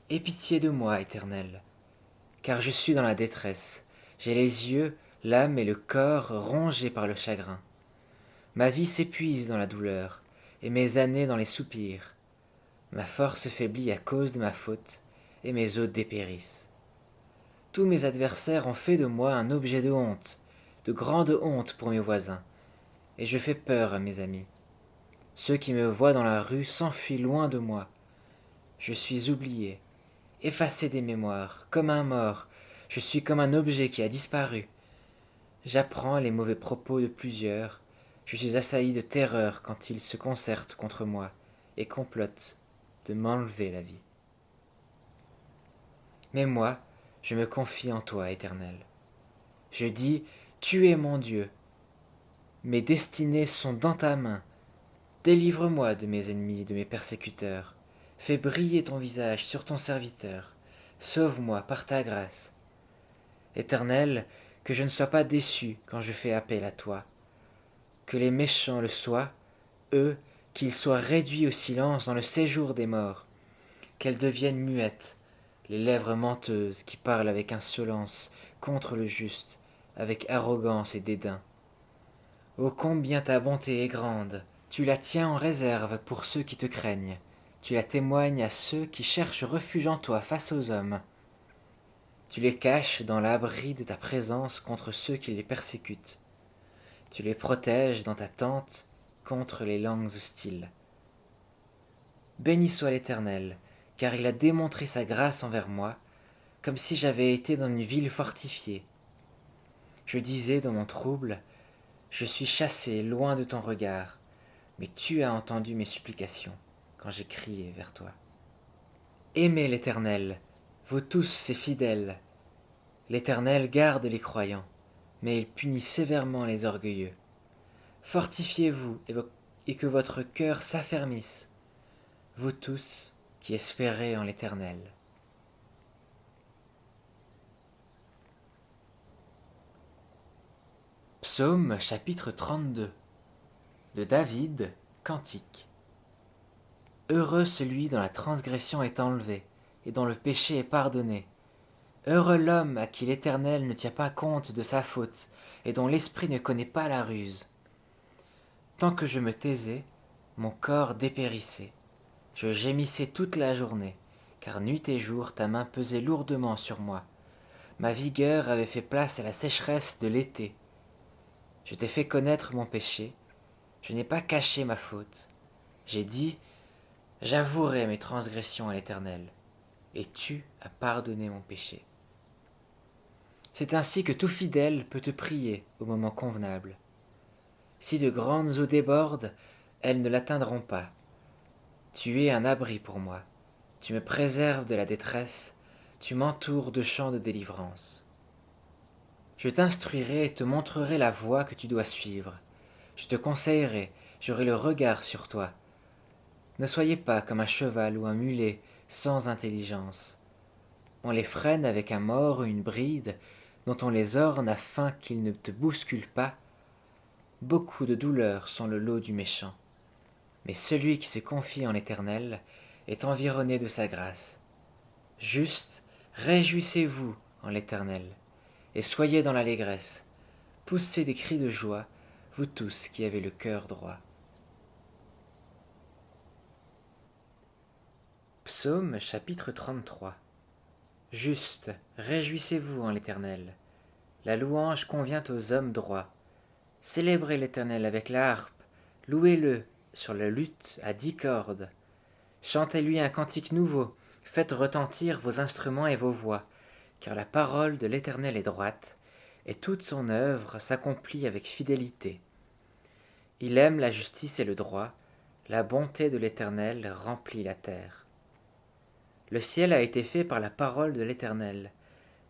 Aie pitié de moi, Éternel, car je suis dans la détresse, j'ai les yeux, l'âme et le corps rongés par le chagrin. Ma vie s'épuise dans la douleur, et mes années dans les soupirs. Ma force faiblit à cause de ma faute, et mes os dépérissent. Tous mes adversaires ont fait de moi un objet de grande honte pour mes voisins, et je fais peur à mes amis. Ceux qui me voient dans la rue s'enfuient loin de moi. Je suis oublié, effacé des mémoires, comme un mort, je suis comme un objet qui a disparu. J'apprends les mauvais propos de plusieurs, je suis assailli de terreur quand ils se concertent contre moi et complotent de m'enlever la vie. Mais moi, je me confie en toi, Éternel. Je dis, tu es mon Dieu. Mes destinées sont dans ta main. Délivre-moi de mes ennemis et de mes persécuteurs. Fais briller ton visage sur ton serviteur. Sauve-moi par ta grâce. Éternel, que je ne sois pas déçu quand je fais appel à toi. Que les méchants le soient, eux, qu'ils soient réduits au silence dans le séjour des morts. Qu'elles deviennent muettes, les lèvres menteuses qui parlent avec insolence contre le juste, avec arrogance et dédain. Ô combien ta bonté est grande, tu la tiens en réserve pour ceux qui te craignent, tu la témoignes à ceux qui cherchent refuge en toi face aux hommes. Tu les caches dans l'abri de ta présence contre ceux qui les persécutent. Tu les protèges dans ta tente contre les langues hostiles. Béni soit l'Éternel, car il a démontré sa grâce envers moi, comme si j'avais été dans une ville fortifiée. Je disais dans mon trouble, je suis chassé loin de ton regard, mais tu as entendu mes supplications quand j'ai crié vers toi. Aimez l'Éternel, vous tous ses fidèles. L'Éternel garde les croyants, mais il punit sévèrement les orgueilleux. Fortifiez-vous et que votre cœur s'affermisse, vous tous qui espérez en l'Éternel. Psaume chapitre 32 de David, cantique. Heureux celui dont la transgression est enlevée et dont le péché est pardonné. Heureux l'homme à qui l'Éternel ne tient pas compte de sa faute et dont l'esprit ne connaît pas la ruse. Tant que je me taisais, mon corps dépérissait. Je gémissais toute la journée, car nuit et jour ta main pesait lourdement sur moi. Ma vigueur avait fait place à la sécheresse de l'été. Je t'ai fait connaître mon péché, je n'ai pas caché ma faute. J'ai dit, j'avouerai mes transgressions à l'Éternel, et tu as pardonné mon péché. C'est ainsi que tout fidèle peut te prier au moment convenable. Si de grandes eaux débordent, elles ne l'atteindront pas. Tu es un abri pour moi, tu me préserves de la détresse, tu m'entoures de chants de délivrance. Je t'instruirai et te montrerai la voie que tu dois suivre. Je te conseillerai, j'aurai le regard sur toi. Ne soyez pas comme un cheval ou un mulet sans intelligence. On les freine avec un mors ou une bride, dont on les orne afin qu'ils ne te bousculent pas. Beaucoup de douleurs sont le lot du méchant. Mais celui qui se confie en l'Éternel est environné de sa grâce. Juste, réjouissez-vous en l'Éternel, et soyez dans l'allégresse. Poussez des cris de joie, vous tous qui avez le cœur droit. Psaume chapitre 33. Juste, réjouissez-vous en l'Éternel. La louange convient aux hommes droits. Célébrez l'Éternel avec la harpe, louez-le sur la luth à 10 cordes. Chantez-lui un cantique nouveau, faites retentir vos instruments et vos voix, car la parole de l'Éternel est droite, et toute son œuvre s'accomplit avec fidélité. Il aime la justice et le droit, la bonté de l'Éternel remplit la terre. Le ciel a été fait par la parole de l'Éternel,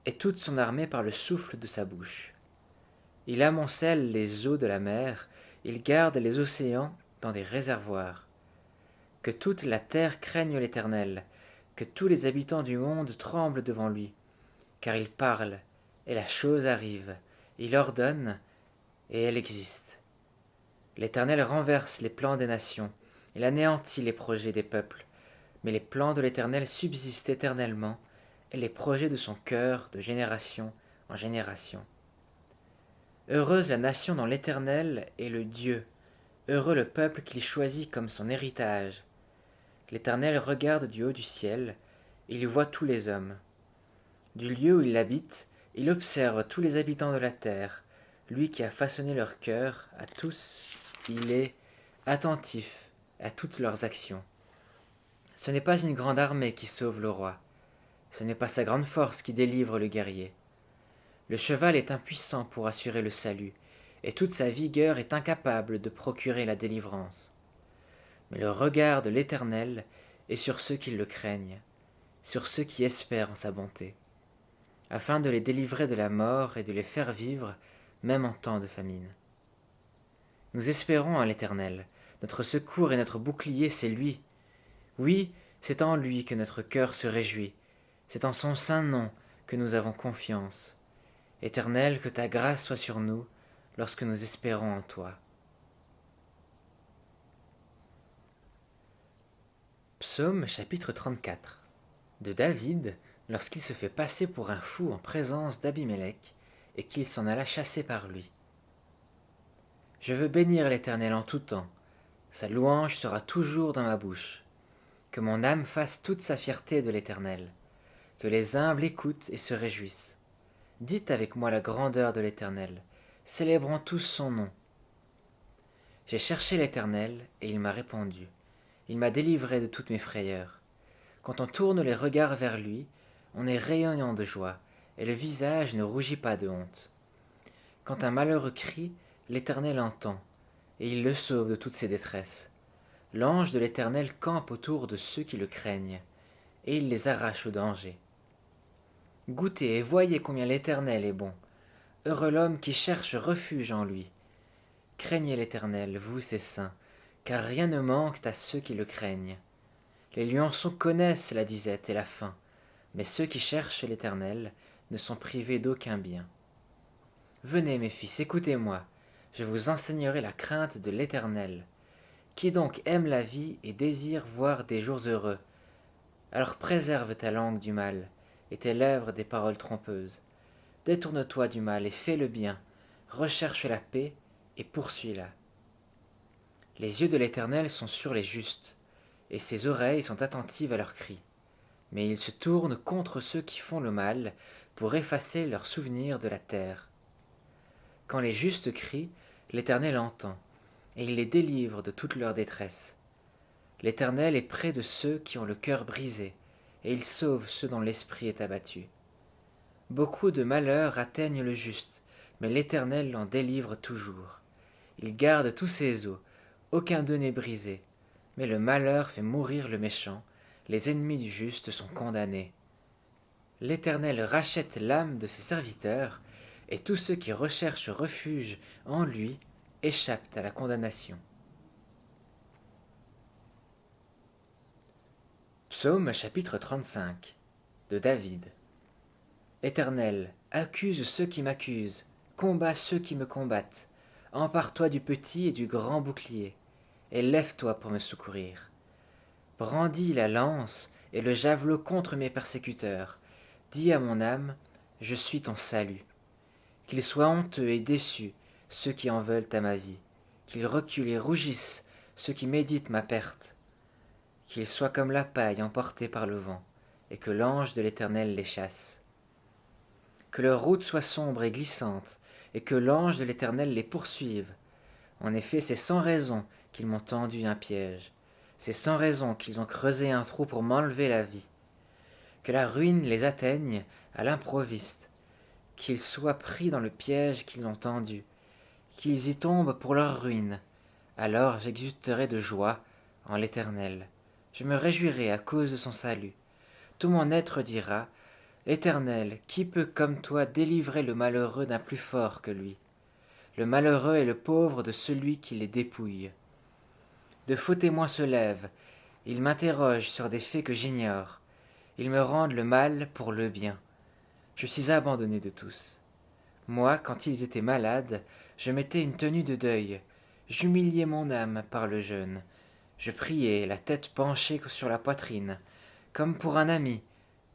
et toute son armée par le souffle de sa bouche. Il amoncelle les eaux de la mer, il garde les océans dans des réservoirs. Que toute la terre craigne l'Éternel, que tous les habitants du monde tremblent devant lui, car il parle, et la chose arrive, il ordonne, et elle existe. L'Éternel renverse les plans des nations, il anéantit les projets des peuples, mais les plans de l'Éternel subsistent éternellement, et les projets de son cœur de génération en génération. Heureuse la nation dont l'Éternel est le Dieu, heureux le peuple qu'il choisit comme son héritage. L'Éternel regarde du haut du ciel, il y voit tous les hommes. Du lieu où il habite, il observe tous les habitants de la terre, lui qui a façonné leur cœur, à tous, il est attentif à toutes leurs actions. Ce n'est pas une grande armée qui sauve le roi, ce n'est pas sa grande force qui délivre le guerrier. Le cheval est impuissant pour assurer le salut, et toute sa vigueur est incapable de procurer la délivrance. Mais le regard de l'Éternel est sur ceux qui le craignent, sur ceux qui espèrent en sa bonté, afin de les délivrer de la mort et de les faire vivre, même en temps de famine. Nous espérons en l'Éternel, notre secours et notre bouclier, c'est lui. Oui, c'est en lui que notre cœur se réjouit, c'est en son saint nom que nous avons confiance. Éternel, que ta grâce soit sur nous lorsque nous espérons en toi. Psaume chapitre 34. De David, lorsqu'il se fait passer pour un fou en présence d'Abimélec, et qu'il s'en alla chasser par lui. Je veux bénir l'Éternel en tout temps, sa louange sera toujours dans ma bouche. Que mon âme fasse toute sa fierté de l'Éternel, que les humbles écoutent et se réjouissent. Dites avec moi la grandeur de l'Éternel, célébrons tous son nom. J'ai cherché l'Éternel, et il m'a répondu. Il m'a délivré de toutes mes frayeurs. Quand on tourne les regards vers lui, on est rayonnant de joie, et le visage ne rougit pas de honte. Quand un malheureux crie, l'Éternel entend, et il le sauve de toutes ses détresses. L'ange de l'Éternel campe autour de ceux qui le craignent, et il les arrache au danger. Goûtez et voyez combien l'Éternel est bon. Heureux l'homme qui cherche refuge en lui. Craignez l'Éternel, vous ses saints, car rien ne manque à ceux qui le craignent. Les lionceaux connaissent la disette et la faim, mais ceux qui cherchent l'Éternel ne sont privés d'aucun bien. Venez, mes fils, écoutez-moi, je vous enseignerai la crainte de l'Éternel. Qui donc aime la vie et désire voir des jours heureux? Alors préserve ta langue du mal, et tes lèvres des paroles trompeuses. Détourne-toi du mal et fais le bien, recherche la paix et poursuis-la. Les yeux de l'Éternel sont sur les justes, et ses oreilles sont attentives à leurs cris. Mais il se tourne contre ceux qui font le mal, pour effacer leurs souvenirs de la terre. Quand les justes crient, l'Éternel entend, et il les délivre de toute leur détresse. L'Éternel est près de ceux qui ont le cœur brisé, et il sauve ceux dont l'esprit est abattu. Beaucoup de malheurs atteignent le juste, mais l'Éternel l'en délivre toujours. Il garde tous ses os, aucun d'eux n'est brisé, mais le malheur fait mourir le méchant, les ennemis du juste sont condamnés. L'Éternel rachète l'âme de ses serviteurs, et tous ceux qui recherchent refuge en lui échappent à la condamnation. Psaume chapitre 35 de David. Éternel, accuse ceux qui m'accusent, combat ceux qui me combattent. Empare-toi du petit et du grand bouclier, et lève-toi pour me secourir. Brandis la lance et le javelot contre mes persécuteurs. Dis à mon âme, je suis ton salut. Qu'ils soient honteux et déçus, ceux qui en veulent à ma vie. Qu'ils reculent et rougissent, ceux qui méditent ma perte. Qu'ils soient comme la paille emportée par le vent, et que l'ange de l'Éternel les chasse. Que leur route soit sombre et glissante, et que l'ange de l'Éternel les poursuive. En effet, c'est sans raison qu'ils m'ont tendu un piège. C'est sans raison qu'ils ont creusé un trou pour m'enlever la vie. Que la ruine les atteigne à l'improviste, qu'ils soient pris dans le piège qu'ils ont tendu, qu'ils y tombent pour leur ruine. Alors j'exulterai de joie en l'Éternel. Je me réjouirai à cause de son salut. Tout mon être dira, Éternel, qui peut comme toi délivrer le malheureux d'un plus fort que lui? Le malheureux est le pauvre de celui qui les dépouille. De faux témoins se lèvent, ils m'interrogent sur des faits que j'ignore. Ils me rendent le mal pour le bien. Je suis abandonné de tous. Moi, quand ils étaient malades, je mettais une tenue de deuil. J'humiliais mon âme par le jeûne. Je priais, la tête penchée sur la poitrine, comme pour un ami,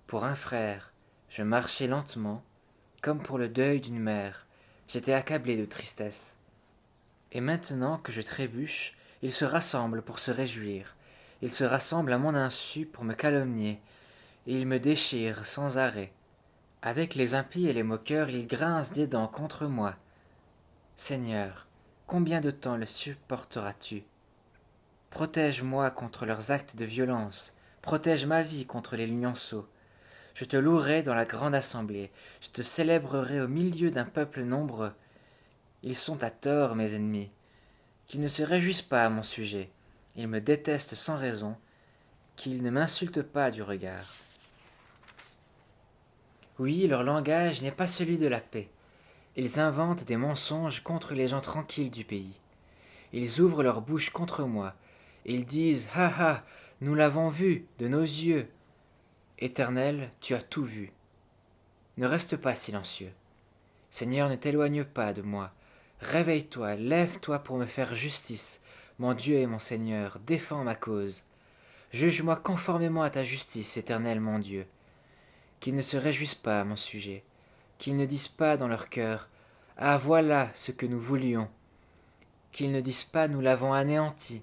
pour un frère. Je marchais lentement, comme pour le deuil d'une mère. J'étais accablé de tristesse. Et maintenant que je trébuche, ils se rassemblent pour se réjouir. Ils se rassemblent à mon insu pour me calomnier, et ils me déchirent sans arrêt. Avec les impies et les moqueurs, ils grincent des dents contre moi. Seigneur, combien de temps le supporteras-tu? Protège-moi contre leurs actes de violence, Protège ma vie contre les lionceaux. Je te louerai dans la grande assemblée, je te célébrerai au milieu d'un peuple nombreux. Ils sont à tort, mes ennemis, qu'ils ne se réjouissent pas à mon sujet. Ils me détestent sans raison, qu'ils ne m'insultent pas du regard. Oui, leur langage n'est pas celui de la paix. Ils inventent des mensonges contre les gens tranquilles du pays. Ils ouvrent leur bouche contre moi. Ils disent « Ha ha, nous l'avons vu de nos yeux. » Éternel, tu as tout vu. Ne reste pas silencieux. Seigneur, ne t'éloigne pas de moi. Réveille-toi, lève-toi pour me faire justice. Mon Dieu et mon Seigneur, défends ma cause. Juge-moi conformément à ta justice, Éternel mon Dieu. Qu'ils ne se réjouissent pas à mon sujet, qu'ils ne disent pas dans leur cœur « Ah, voilà ce que nous voulions », qu'ils ne disent pas « Nous l'avons anéanti »,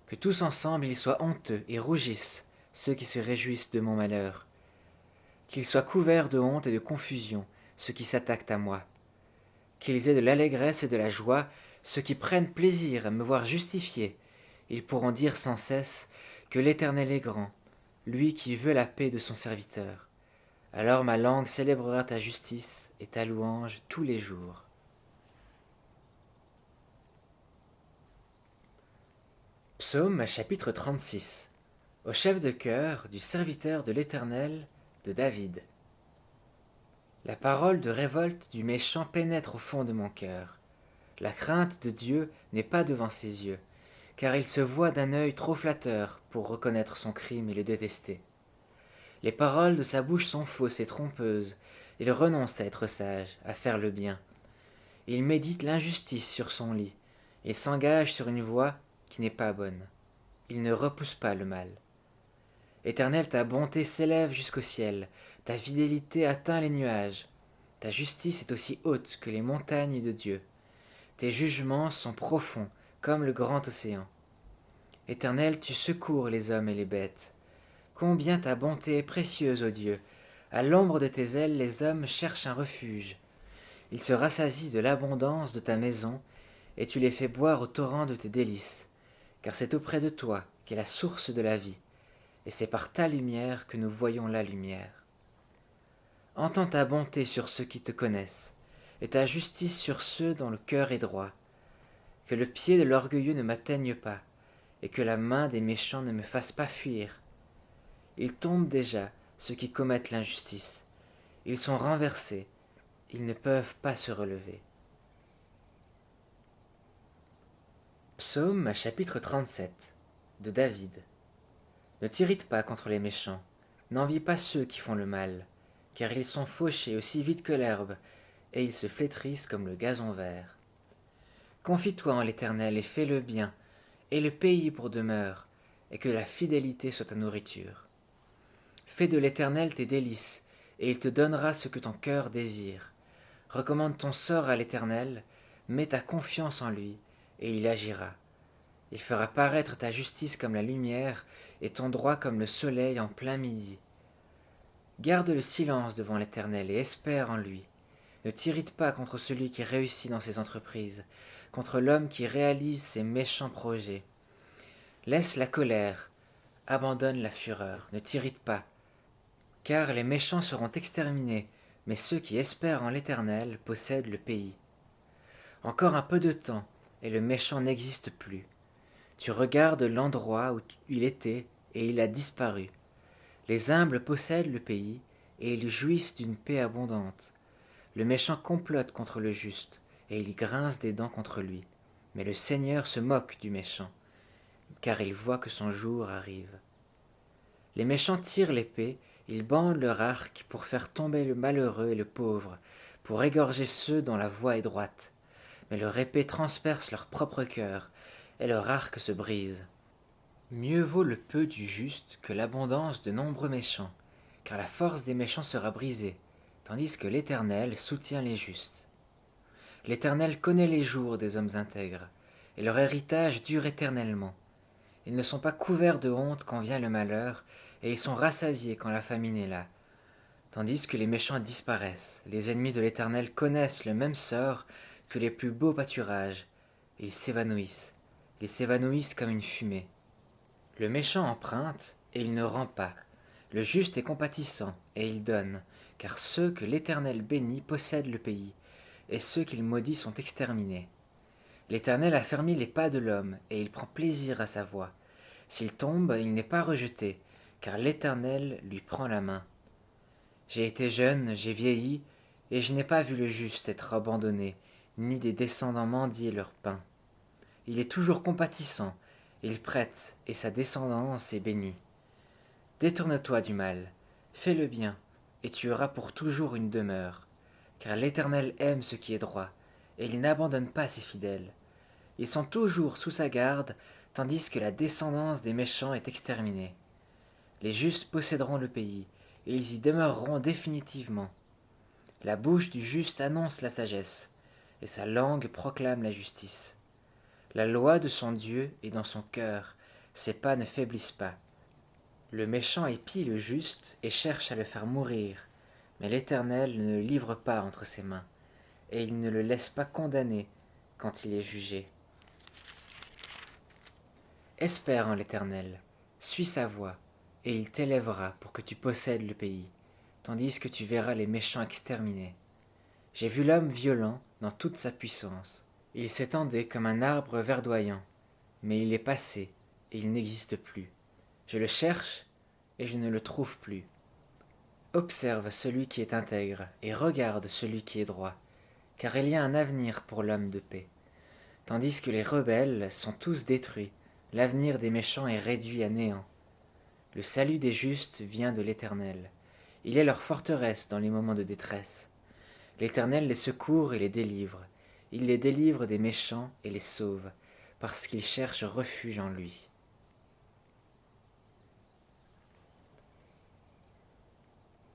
que tous ensemble ils soient honteux et rougissent, ceux qui se réjouissent de mon malheur. Qu'ils soient couverts de honte et de confusion, ceux qui s'attaquent à moi. Qu'ils aient de l'allégresse et de la joie, ceux qui prennent plaisir à me voir justifié. Ils pourront dire sans cesse que l'Éternel est grand, lui qui veut la paix de son serviteur. Alors ma langue célébrera ta justice et ta louange tous les jours. Psaume chapitre 36. Au chef de chœur du serviteur de l'Éternel, de David. La parole de révolte du méchant pénètre au fond de mon cœur. La crainte de Dieu n'est pas devant ses yeux, car il se voit d'un œil trop flatteur pour reconnaître son crime et le détester. Les paroles de sa bouche sont fausses et trompeuses. Il renonce à être sage, à faire le bien. Il médite l'injustice sur son lit. Il s'engage sur une voie qui n'est pas bonne. Il ne repousse pas le mal. Éternel, ta bonté s'élève jusqu'au ciel. Ta fidélité atteint les nuages. Ta justice est aussi haute que les montagnes de Dieu. Tes jugements sont profonds comme le grand océan. Éternel, tu secours les hommes et les bêtes. Combien ta bonté est précieuse, ô Dieu! À l'ombre de tes ailes, les hommes cherchent un refuge. Ils se rassasient de l'abondance de ta maison, et tu les fais boire au torrent de tes délices. Car c'est auprès de toi qu'est la source de la vie, et c'est par ta lumière que nous voyons la lumière. Entends ta bonté sur ceux qui te connaissent, et ta justice sur ceux dont le cœur est droit. Que le pied de l'orgueilleux ne m'atteigne pas, et que la main des méchants ne me fasse pas fuir. Ils tombent déjà, ceux qui commettent l'injustice. Ils sont renversés, ils ne peuvent pas se relever. Psaume chapitre 37 de David. Ne t'irrite pas contre les méchants, n'envie pas ceux qui font le mal, car ils sont fauchés aussi vite que l'herbe, et ils se flétrissent comme le gazon vert. Confie-toi en l'Éternel et fais le bien, et le pays pour demeure, et que la fidélité soit ta nourriture. Fais de l'Éternel tes délices, et il te donnera ce que ton cœur désire. Recommande ton sort à l'Éternel, mets ta confiance en lui, et il agira. Il fera paraître ta justice comme la lumière, et ton droit comme le soleil en plein midi. Garde le silence devant l'Éternel et espère en lui. Ne t'irrite pas contre celui qui réussit dans ses entreprises, contre l'homme qui réalise ses méchants projets. Laisse la colère, abandonne la fureur, ne t'irrite pas, car les méchants seront exterminés, mais ceux qui espèrent en l'Éternel possèdent le pays. Encore un peu de temps, et le méchant n'existe plus. Tu regardes l'endroit où il était, et il a disparu. Les humbles possèdent le pays, et ils jouissent d'une paix abondante. Le méchant complote contre le juste, et il grince des dents contre lui. Mais le Seigneur se moque du méchant, car il voit que son jour arrive. Les méchants tirent l'épée, ils bandent leur arc pour faire tomber le malheureux et le pauvre, pour égorger ceux dont la voie est droite. Mais leur épée transperce leur propre cœur, et leur arc se brise. Mieux vaut le peu du juste que l'abondance de nombreux méchants, car la force des méchants sera brisée, tandis que l'Éternel soutient les justes. L'Éternel connaît les jours des hommes intègres, et leur héritage dure éternellement. Ils ne sont pas couverts de honte quand vient le malheur, et ils sont rassasiés quand la famine est là. Tandis que les méchants disparaissent, les ennemis de l'Éternel connaissent le même sort que les plus beaux pâturages. Ils s'évanouissent comme une fumée. Le méchant emprunte, et il ne rend pas. Le juste est compatissant, et il donne, car ceux que l'Éternel bénit possèdent le pays, et ceux qu'il maudit sont exterminés. L'Éternel a fermé les pas de l'homme, et il prend plaisir à sa voix. S'il tombe, il n'est pas rejeté, car l'Éternel lui prend la main. J'ai été jeune, j'ai vieilli, et je n'ai pas vu le juste être abandonné, ni des descendants mendier leur pain. Il est toujours compatissant, il prête, et sa descendance est bénie. Détourne-toi du mal, fais le bien, et tu auras pour toujours une demeure. Car l'Éternel aime ce qui est droit, et il n'abandonne pas ses fidèles. Ils sont toujours sous sa garde, tandis que la descendance des méchants est exterminée. Les justes posséderont le pays, et ils y demeureront définitivement. La bouche du juste annonce la sagesse, et sa langue proclame la justice. La loi de son Dieu est dans son cœur, ses pas ne faiblissent pas. Le méchant épie le juste et cherche à le faire mourir, mais l'Éternel ne le livre pas entre ses mains, et il ne le laisse pas condamner quand il est jugé. Espère en l'Éternel, suis sa voie, et il t'élèvera pour que tu possèdes le pays, tandis que tu verras les méchants exterminés. J'ai vu l'homme violent dans toute sa puissance. Il s'étendait comme un arbre verdoyant, mais il est passé, et il n'existe plus. Je le cherche, et je ne le trouve plus. Observe celui qui est intègre, et regarde celui qui est droit, car il y a un avenir pour l'homme de paix. Tandis que les rebelles sont tous détruits, l'avenir des méchants est réduit à néant. Le salut des justes vient de l'Éternel. Il est leur forteresse dans les moments de détresse. L'Éternel les secourt et les délivre. Il les délivre des méchants et les sauve, parce qu'ils cherchent refuge en lui.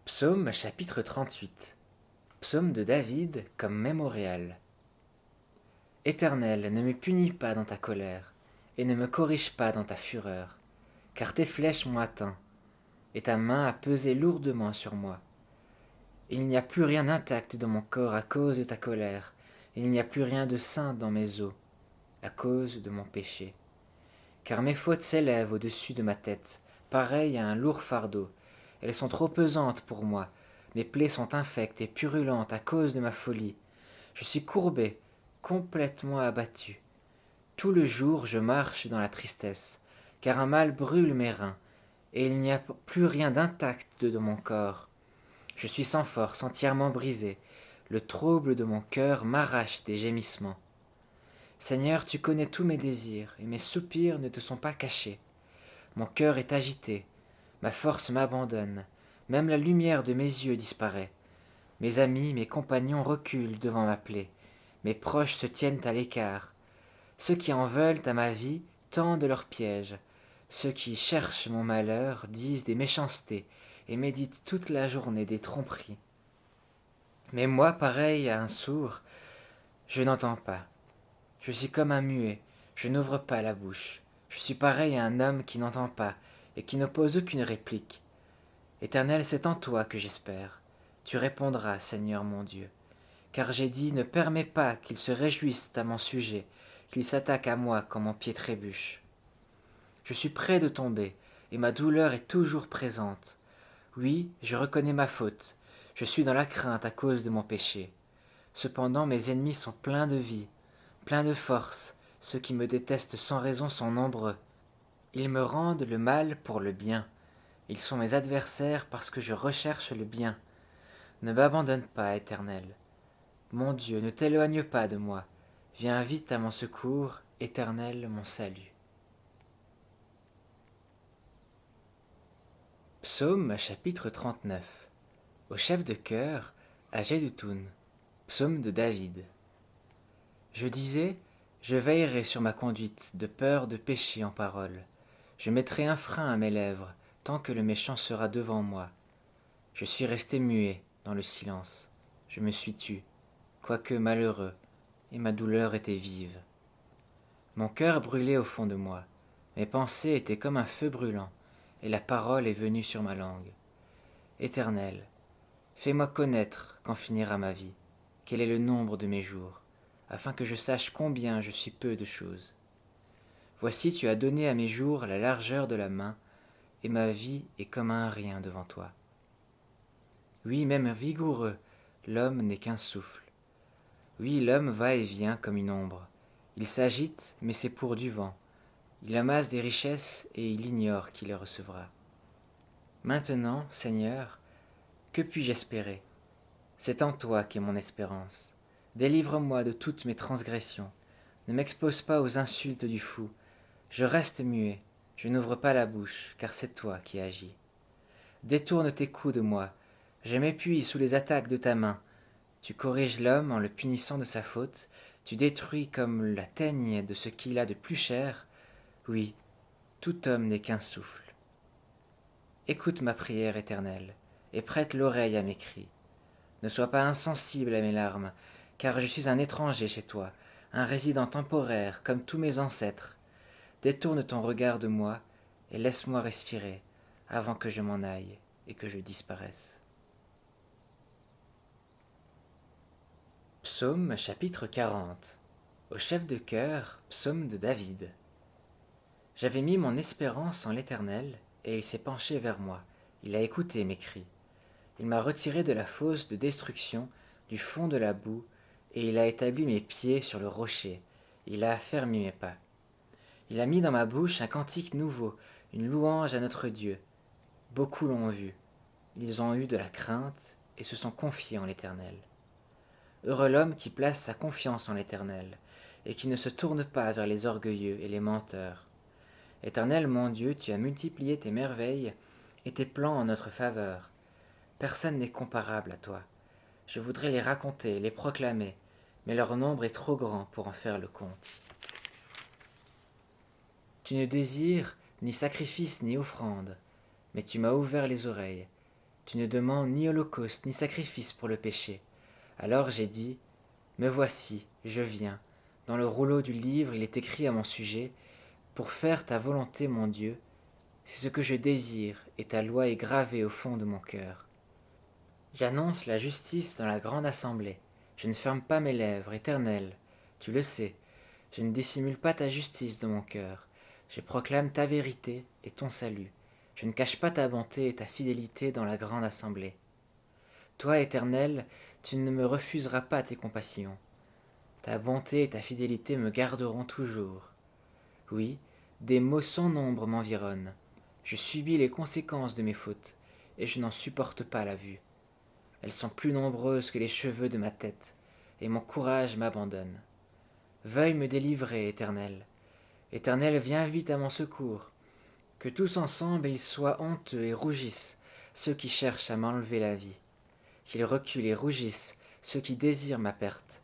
Psaume chapitre 38. Psaume de David comme mémorial. Éternel, ne me punis pas dans ta colère, et ne me corrige pas dans ta fureur, car tes flèches m'ont atteint, et ta main a pesé lourdement sur moi. Il n'y a plus rien d'intact dans mon corps à cause de ta colère, et il n'y a plus rien de sain dans mes os, à cause de mon péché. Car mes fautes s'élèvent au-dessus de ma tête, pareilles à un lourd fardeau. Elles sont trop pesantes pour moi, mes plaies sont infectes et purulentes à cause de ma folie. Je suis courbé, complètement abattu. Tout le jour je marche dans la tristesse, car un mal brûle mes reins, et il n'y a plus rien d'intact dans mon corps. Je suis sans force, entièrement brisé. Le trouble de mon cœur m'arrache des gémissements. Seigneur, tu connais tous mes désirs, et mes soupirs ne te sont pas cachés. Mon cœur est agité, ma force m'abandonne, même la lumière de mes yeux disparaît. Mes amis, mes compagnons reculent devant ma plaie, mes proches se tiennent à l'écart. Ceux qui en veulent à ma vie tendent leurs pièges. Ceux qui cherchent mon malheur disent des méchancetés et méditent toute la journée des tromperies. Mais moi, pareil à un sourd, je n'entends pas. Je suis comme un muet, je n'ouvre pas la bouche. Je suis pareil à un homme qui n'entend pas et qui n'oppose aucune réplique. Éternel, c'est en toi que j'espère. Tu répondras, Seigneur mon Dieu. Car j'ai dit, ne permets pas qu'ils se réjouissent à mon sujet, qu'ils s'attaquent à moi quand mon pied trébuche. Je suis près de tomber, et ma douleur est toujours présente. Oui, je reconnais ma faute. Je suis dans la crainte à cause de mon péché. Cependant mes ennemis sont pleins de vie, pleins de force. Ceux qui me détestent sans raison sont nombreux. Ils me rendent le mal pour le bien. Ils sont mes adversaires parce que je recherche le bien. Ne m'abandonne pas, Éternel. Mon Dieu, ne t'éloigne pas de moi. Viens vite à mon secours, Éternel, mon salut. Psaume chapitre 39. Au chef de chœur, à Jeduthun. Psaume de David. Je disais, je veillerai sur ma conduite, de peur de pécher en parole. Je mettrai un frein à mes lèvres, tant que le méchant sera devant moi. Je suis resté muet dans le silence. Je me suis tu, quoique malheureux, et ma douleur était vive. Mon cœur brûlait au fond de moi. Mes pensées étaient comme un feu brûlant, et la parole est venue sur ma langue. Éternel, fais-moi connaître quand finira ma vie, quel est le nombre de mes jours, afin que je sache combien je suis peu de choses. Voici, tu as donné à mes jours la largeur de la main, et ma vie est comme un rien devant toi. Oui, même vigoureux, l'homme n'est qu'un souffle. Oui, l'homme va et vient comme une ombre. Il s'agite, mais c'est pour du vent. Il amasse des richesses et il ignore qui les recevra. Maintenant, Seigneur, que puis-je espérer? C'est en toi qu'est mon espérance. Délivre-moi de toutes mes transgressions. Ne m'expose pas aux insultes du fou. Je reste muet, je n'ouvre pas la bouche, car c'est toi qui agis. Détourne tes coups de moi, je m'épuise sous les attaques de ta main. Tu corriges l'homme en le punissant de sa faute, tu détruis comme la teigne de ce qu'il a de plus cher. Oui, tout homme n'est qu'un souffle. Écoute ma prière éternelle, et prête l'oreille à mes cris. Ne sois pas insensible à mes larmes, car je suis un étranger chez toi, un résident temporaire comme tous mes ancêtres. Détourne ton regard de moi, et laisse-moi respirer, avant que je m'en aille et que je disparaisse. Psaume chapitre 40. Au chef de chœur, psaume de David. J'avais mis mon espérance en l'Éternel, et il s'est penché vers moi. Il a écouté mes cris. Il m'a retiré de la fosse de destruction, du fond de la boue, et il a établi mes pieds sur le rocher. Il a affermi mes pas. Il a mis dans ma bouche un cantique nouveau, une louange à notre Dieu. Beaucoup l'ont vu. Ils ont eu de la crainte et se sont confiés en l'Éternel. Heureux l'homme qui place sa confiance en l'Éternel, et qui ne se tourne pas vers les orgueilleux et les menteurs. Éternel mon Dieu, tu as multiplié tes merveilles et tes plans en notre faveur. Personne n'est comparable à toi. Je voudrais les raconter, les proclamer, mais leur nombre est trop grand pour en faire le compte. Tu ne désires ni sacrifice ni offrande, mais tu m'as ouvert les oreilles. Tu ne demandes ni holocauste ni sacrifice pour le péché. Alors j'ai dit, me voici, je viens. Dans le rouleau du livre, il est écrit à mon sujet, pour faire ta volonté, mon Dieu. C'est ce que je désire, et ta loi est gravée au fond de mon cœur. J'annonce la justice dans la grande assemblée. Je ne ferme pas mes lèvres, Éternel. Tu le sais. Je ne dissimule pas ta justice de mon cœur. Je proclame ta vérité et ton salut. Je ne cache pas ta bonté et ta fidélité dans la grande assemblée. Toi, Éternel, tu ne me refuseras pas tes compassions. Ta bonté et ta fidélité me garderont toujours. Oui, des maux sans nombre m'environnent. Je subis les conséquences de mes fautes, et je n'en supporte pas la vue. Elles sont plus nombreuses que les cheveux de ma tête, et mon courage m'abandonne. Veuille me délivrer, Éternel. Éternel, viens vite à mon secours. Que tous ensemble ils soient honteux et rougissent, ceux qui cherchent à m'enlever la vie. Qu'ils reculent et rougissent, ceux qui désirent ma perte.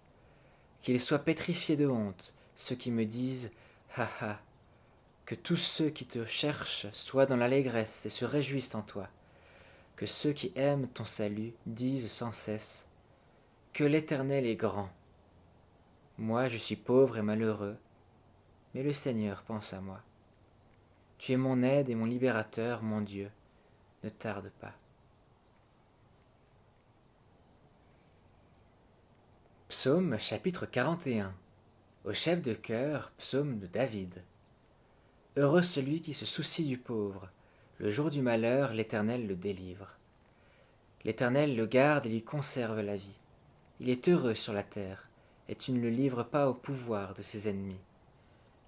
Qu'ils soient pétrifiés de honte, ceux qui me disent « Ha ha !» Que tous ceux qui te cherchent soient dans l'allégresse et se réjouissent en toi. Que ceux qui aiment ton salut disent sans cesse « Que l'Éternel est grand !» Moi, je suis pauvre et malheureux, mais le Seigneur pense à moi. Tu es mon aide et mon libérateur, mon Dieu. Ne tarde pas. Psaume chapitre 41. Au chef de chœur, psaume de David. Heureux celui qui se soucie du pauvre. Le jour du malheur, l'Éternel le délivre. L'Éternel le garde et lui conserve la vie. Il est heureux sur la terre, et tu ne le livres pas au pouvoir de ses ennemis.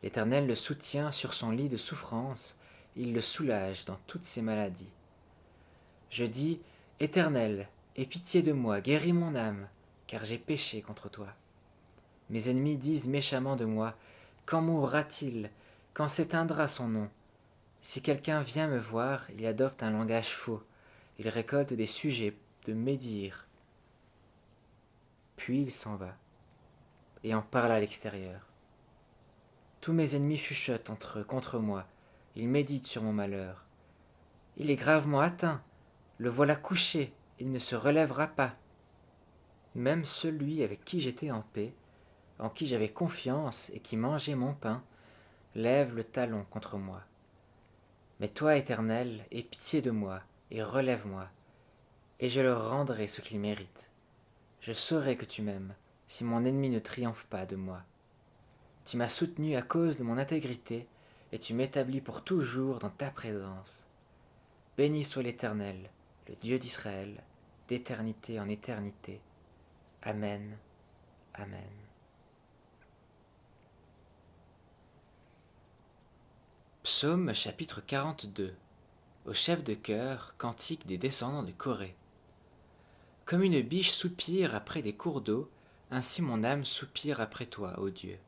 L'Éternel le soutient sur son lit de souffrance, il le soulage dans toutes ses maladies. Je dis, Éternel, aie pitié de moi, guéris mon âme, car j'ai péché contre toi. Mes ennemis disent méchamment de moi, quand mourra-t-il, quand s'éteindra son nom? Si quelqu'un vient me voir, il adopte un langage faux, il récolte des sujets de médire. Puis il s'en va, et en parle à l'extérieur. Tous mes ennemis chuchotent entre eux contre moi, ils méditent sur mon malheur. Il est gravement atteint, le voilà couché, il ne se relèvera pas. Même celui avec qui j'étais en paix, en qui j'avais confiance et qui mangeait mon pain, lève le talon contre moi. Mais toi, Éternel, aie pitié de moi et relève-moi, et je leur rendrai ce qu'ils méritent. Je saurai que tu m'aimes, si mon ennemi ne triomphe pas de moi. Tu m'as soutenu à cause de mon intégrité, et tu m'établis pour toujours dans ta présence. Béni soit l'Éternel, le Dieu d'Israël, d'éternité en éternité. Amen. Amen. Psaume chapitre 42. Au chef de chœur, cantique des descendants de Corée. Comme une biche soupire après des cours d'eau, ainsi mon âme soupire après toi, ô Dieu.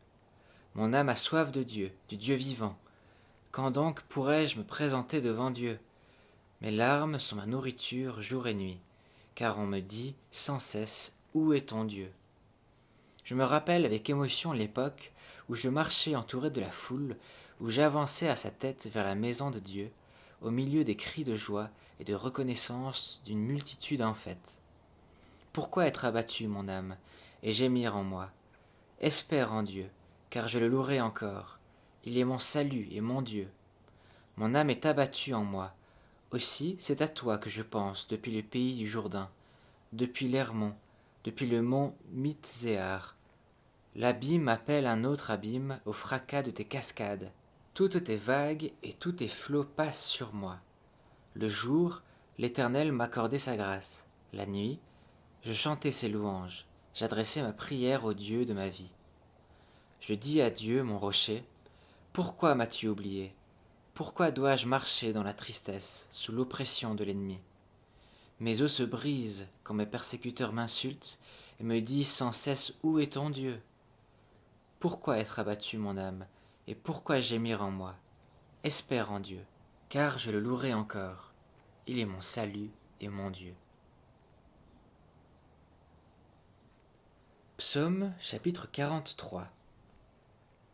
Mon âme a soif de Dieu, du Dieu vivant. Quand donc pourrais-je me présenter devant Dieu? Mes larmes sont ma nourriture jour et nuit, car on me dit sans cesse, où est ton Dieu? Je me rappelle avec émotion l'époque où je marchais entouré de la foule, où j'avançais à sa tête vers la maison de Dieu, au milieu des cris de joie et de reconnaissance d'une multitude en fête. Pourquoi être abattu, mon âme, et gémir en moi? Espère en Dieu, car je le louerai encore. Il est mon salut et mon Dieu. Mon âme est abattue en moi. Aussi, c'est à toi que je pense depuis le pays du Jourdain, depuis l'Hermon, depuis le mont Mitzéar. L'abîme appelle un autre abîme au fracas de tes cascades. Toutes tes vagues et tous tes flots passent sur moi. Le jour, l'Éternel m'accordait sa grâce. La nuit, je chantais ses louanges. J'adressais ma prière au Dieu de ma vie. Je dis à Dieu, mon rocher, pourquoi m'as-tu oublié? Pourquoi dois-je marcher dans la tristesse, sous l'oppression de l'ennemi? Mes os se brisent quand mes persécuteurs m'insultent et me disent sans cesse où est ton Dieu? Pourquoi être abattu, mon âme, et pourquoi gémir en moi? Espère en Dieu, car je le louerai encore. Il est mon salut et mon Dieu. Psaume chapitre 43.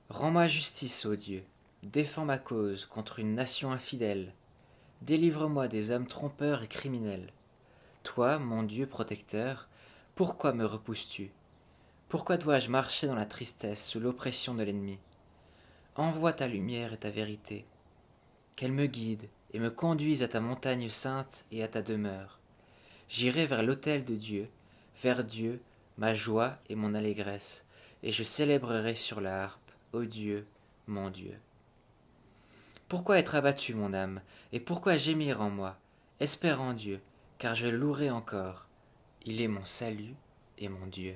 Rends-moi justice, ô Dieu, défends ma cause contre une nation infidèle. Délivre-moi des hommes trompeurs et criminels. Toi, mon Dieu protecteur, pourquoi me repousses-tu? Pourquoi dois-je marcher dans la tristesse sous l'oppression de l'ennemi? Envoie ta lumière et ta vérité, qu'elle me guide et me conduise à ta montagne sainte et à ta demeure. J'irai vers l'autel de Dieu, vers Dieu, ma joie et mon allégresse, et je célébrerai sur la harpe, ô Dieu, mon Dieu. Pourquoi être abattu, mon âme, et pourquoi gémir en moi? Espère en Dieu, car je le louerai encore. Il est mon salut et mon Dieu.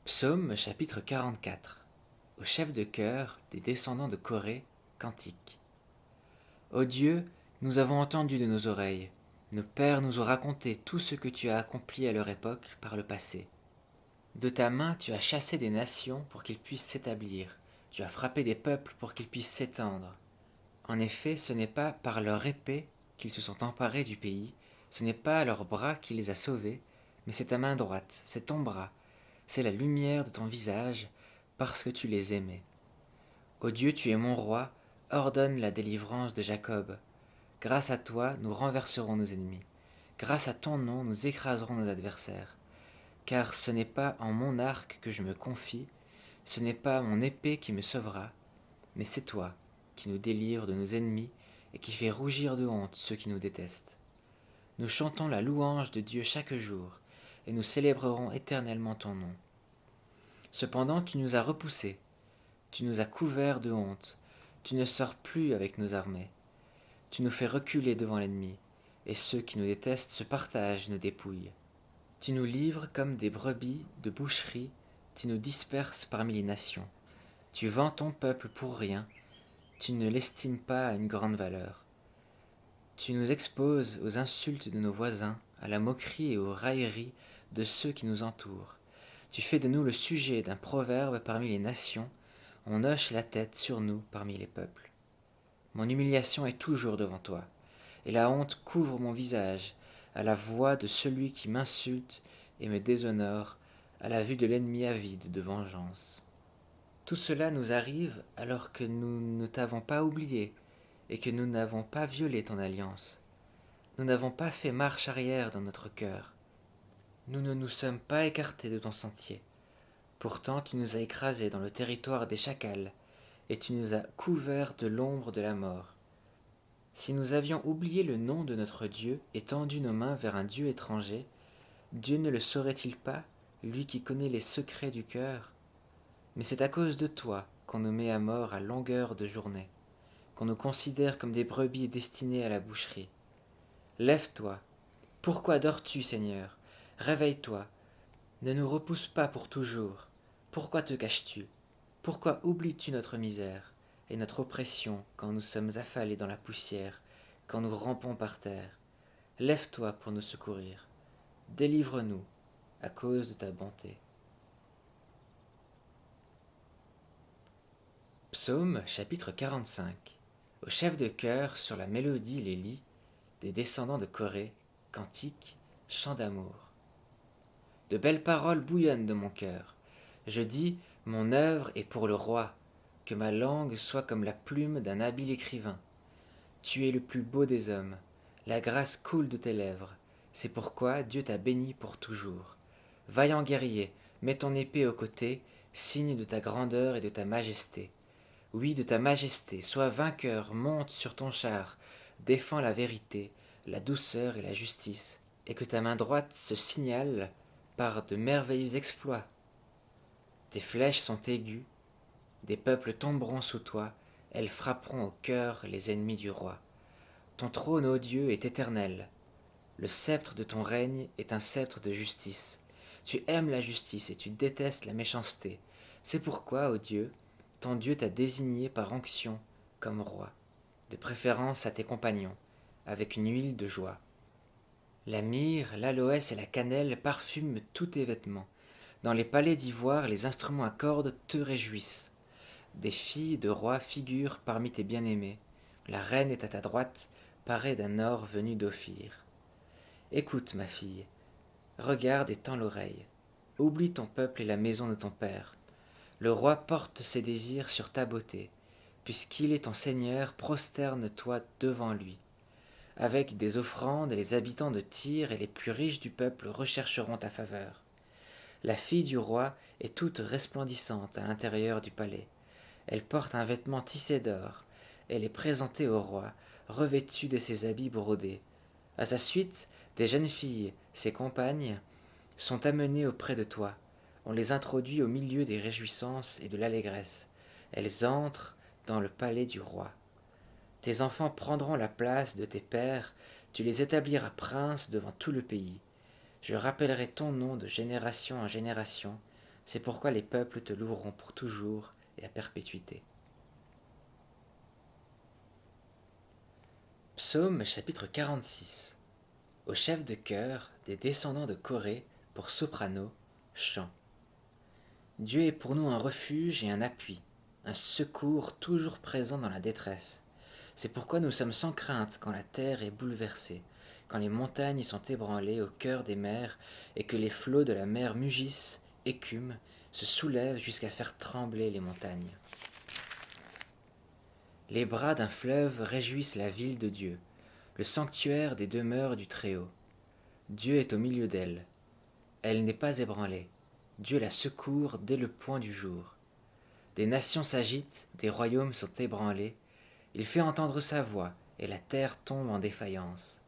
Psaume chapitre 44. Au chef de chœur des descendants de Corée, cantique. Ô Dieu, nous avons entendu de nos oreilles. Nos pères nous ont raconté tout ce que tu as accompli à leur époque par le passé. De ta main tu as chassé des nations pour qu'ils puissent s'établir. Tu as frappé des peuples pour qu'ils puissent s'étendre. En effet, ce n'est pas par leur épée qu'ils se sont emparés du pays, ce n'est pas leur bras qui les a sauvés, mais c'est ta main droite, c'est ton bras, c'est la lumière de ton visage, parce que tu les aimais. Ô Dieu, tu es mon roi, ordonne la délivrance de Jacob. Grâce à toi, nous renverserons nos ennemis. Grâce à ton nom, nous écraserons nos adversaires. Car ce n'est pas en mon arc que je me confie, ce n'est pas mon épée qui me sauvera, mais c'est toi qui nous délivres de nos ennemis et qui fait rougir de honte ceux qui nous détestent. Nous chantons la louange de Dieu chaque jour, et nous célébrerons éternellement ton nom. Cependant tu nous as repoussés, tu nous as couverts de honte, tu ne sors plus avec nos armées. Tu nous fais reculer devant l'ennemi, et ceux qui nous détestent se partagent nos dépouilles. Tu nous livres comme des brebis de boucherie, tu nous disperses parmi les nations. Tu vends ton peuple pour rien, tu ne l'estimes pas à une grande valeur. Tu nous exposes aux insultes de nos voisins, à la moquerie et aux railleries de ceux qui nous entourent. Tu fais de nous le sujet d'un proverbe parmi les nations, on hoche la tête sur nous parmi les peuples. Mon humiliation est toujours devant toi, et la honte couvre mon visage, à la voix de celui qui m'insulte et me déshonore, à la vue de l'ennemi avide de vengeance. Tout cela nous arrive alors que nous ne t'avons pas oublié et que nous n'avons pas violé ton alliance. Nous n'avons pas fait marche arrière dans notre cœur. Nous ne nous sommes pas écartés de ton sentier. Pourtant tu nous as écrasés dans le territoire des chacals, et tu nous as couverts de l'ombre de la mort. Si nous avions oublié le nom de notre Dieu et tendu nos mains vers un Dieu étranger, Dieu ne le saurait-il pas, lui qui connaît les secrets du cœur? Mais c'est à cause de toi qu'on nous met à mort à longueur de journée, qu'on nous considère comme des brebis destinées à la boucherie. Lève-toi. Pourquoi dors-tu, Seigneur? Réveille-toi. Ne nous repousse pas pour toujours. Pourquoi te caches-tu? Pourquoi oublies-tu notre misère et notre oppression quand nous sommes affalés dans la poussière, quand nous rampons par terre? Lève-toi pour nous secourir. Délivre-nous à cause de ta bonté. Psaume chapitre 45. Au chef de chœur sur la mélodie les lits des descendants de Corée, cantiques, chants d'amour. De belles paroles bouillonnent de mon cœur. Je dis, mon œuvre est pour le roi, que ma langue soit comme la plume d'un habile écrivain. Tu es le plus beau des hommes, la grâce coule de tes lèvres, c'est pourquoi Dieu t'a béni pour toujours. Vaillant guerrier, mets ton épée au côté, signe de ta grandeur et de ta majesté. Oui, de ta majesté, sois vainqueur, monte sur ton char, défends la vérité, la douceur et la justice, et que ta main droite se signale par de merveilleux exploits. Tes flèches sont aiguës, des peuples tomberont sous toi, elles frapperont au cœur les ennemis du roi. Ton trône, ô Dieu, est éternel. Le sceptre de ton règne est un sceptre de justice. Tu aimes la justice et tu détestes la méchanceté. C'est pourquoi, ô Dieu, ton Dieu t'a désigné par onction comme roi, de préférence à tes compagnons, avec une huile de joie. La myrrhe, l'aloès et la cannelle parfument tous tes vêtements. Dans les palais d'ivoire, les instruments à cordes te réjouissent. Des filles de rois figurent parmi tes bien-aimés. La reine est à ta droite, parée d'un or venu d'Ophir. Écoute, ma fille, regarde et tends l'oreille. Oublie ton peuple et la maison de ton père. Le roi porte ses désirs sur ta beauté. Puisqu'il est ton Seigneur, prosterne-toi devant lui. Avec des offrandes, les habitants de Tyr et les plus riches du peuple rechercheront ta faveur. La fille du roi est toute resplendissante à l'intérieur du palais. Elle porte un vêtement tissé d'or. Elle est présentée au roi, revêtue de ses habits brodés. À sa suite, des jeunes filles, ses compagnes, sont amenées auprès de toi. On les introduit au milieu des réjouissances et de l'allégresse. Elles entrent dans le palais du roi. Tes enfants prendront la place de tes pères, tu les établiras princes devant tout le pays. Je rappellerai ton nom de génération en génération, c'est pourquoi les peuples te loueront pour toujours et à perpétuité. Psaume chapitre 46. Au chef de chœur des descendants de Corée pour soprano, chant. Dieu est pour nous un refuge et un appui, un secours toujours présent dans la détresse. C'est pourquoi nous sommes sans crainte quand la terre est bouleversée, quand les montagnes sont ébranlées au cœur des mers et que les flots de la mer mugissent, écument, se soulèvent jusqu'à faire trembler les montagnes. Les bras d'un fleuve réjouissent la ville de Dieu, le sanctuaire des demeures du Très-Haut. Dieu est au milieu d'elle. Elle n'est pas ébranlée. Dieu la secourt dès le point du jour. Des nations s'agitent, des royaumes sont ébranlés. Il fait entendre sa voix, et la terre tombe en défaillance.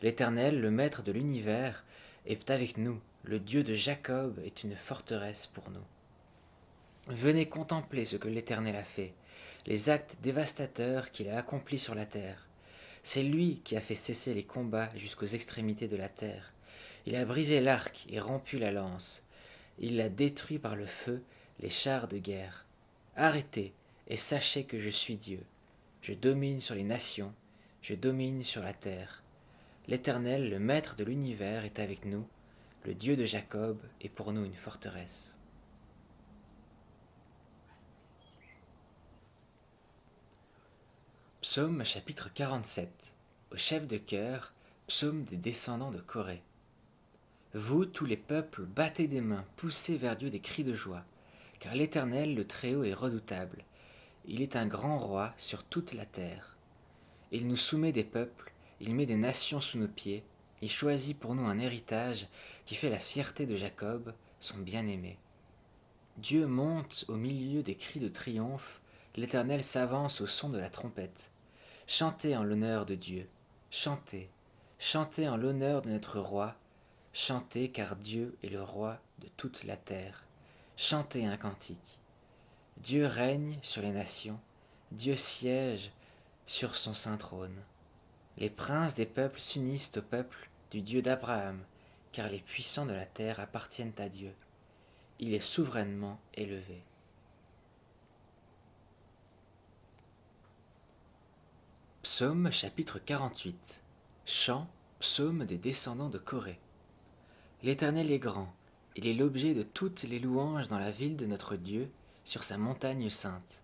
L'Éternel, le Maître de l'univers, est avec nous. Le Dieu de Jacob est une forteresse pour nous. Venez contempler ce que l'Éternel a fait, les actes dévastateurs qu'il a accomplis sur la terre. C'est lui qui a fait cesser les combats jusqu'aux extrémités de la terre. Il a brisé l'arc et rompu la lance. Il a détruit par le feu les chars de guerre. Arrêtez et sachez que je suis Dieu. Je domine sur les nations, je domine sur la terre. L'Éternel, le Maître de l'univers, est avec nous. Le Dieu de Jacob est pour nous une forteresse. Psaume chapitre 47. Au chef de chœur, psaume des descendants de Corée. Vous, tous les peuples, battez des mains, poussez vers Dieu des cris de joie, car l'Éternel, le Très-Haut, est redoutable. Il est un grand roi sur toute la terre. Il nous soumet des peuples, il met des nations sous nos pieds, il choisit pour nous un héritage qui fait la fierté de Jacob, son bien-aimé. Dieu monte au milieu des cris de triomphe, l'Éternel s'avance au son de la trompette. Chantez en l'honneur de Dieu, chantez, chantez en l'honneur de notre roi, chantez car Dieu est le roi de toute la terre. Chantez un cantique. Dieu règne sur les nations, Dieu siège sur son saint trône. Les princes des peuples s'unissent au peuple du Dieu d'Abraham, car les puissants de la terre appartiennent à Dieu. Il est souverainement élevé. Psaume chapitre 48. Chant, psaume des descendants de Corée. L'Éternel est grand, il est l'objet de toutes les louanges dans la ville de notre Dieu, sur sa montagne sainte.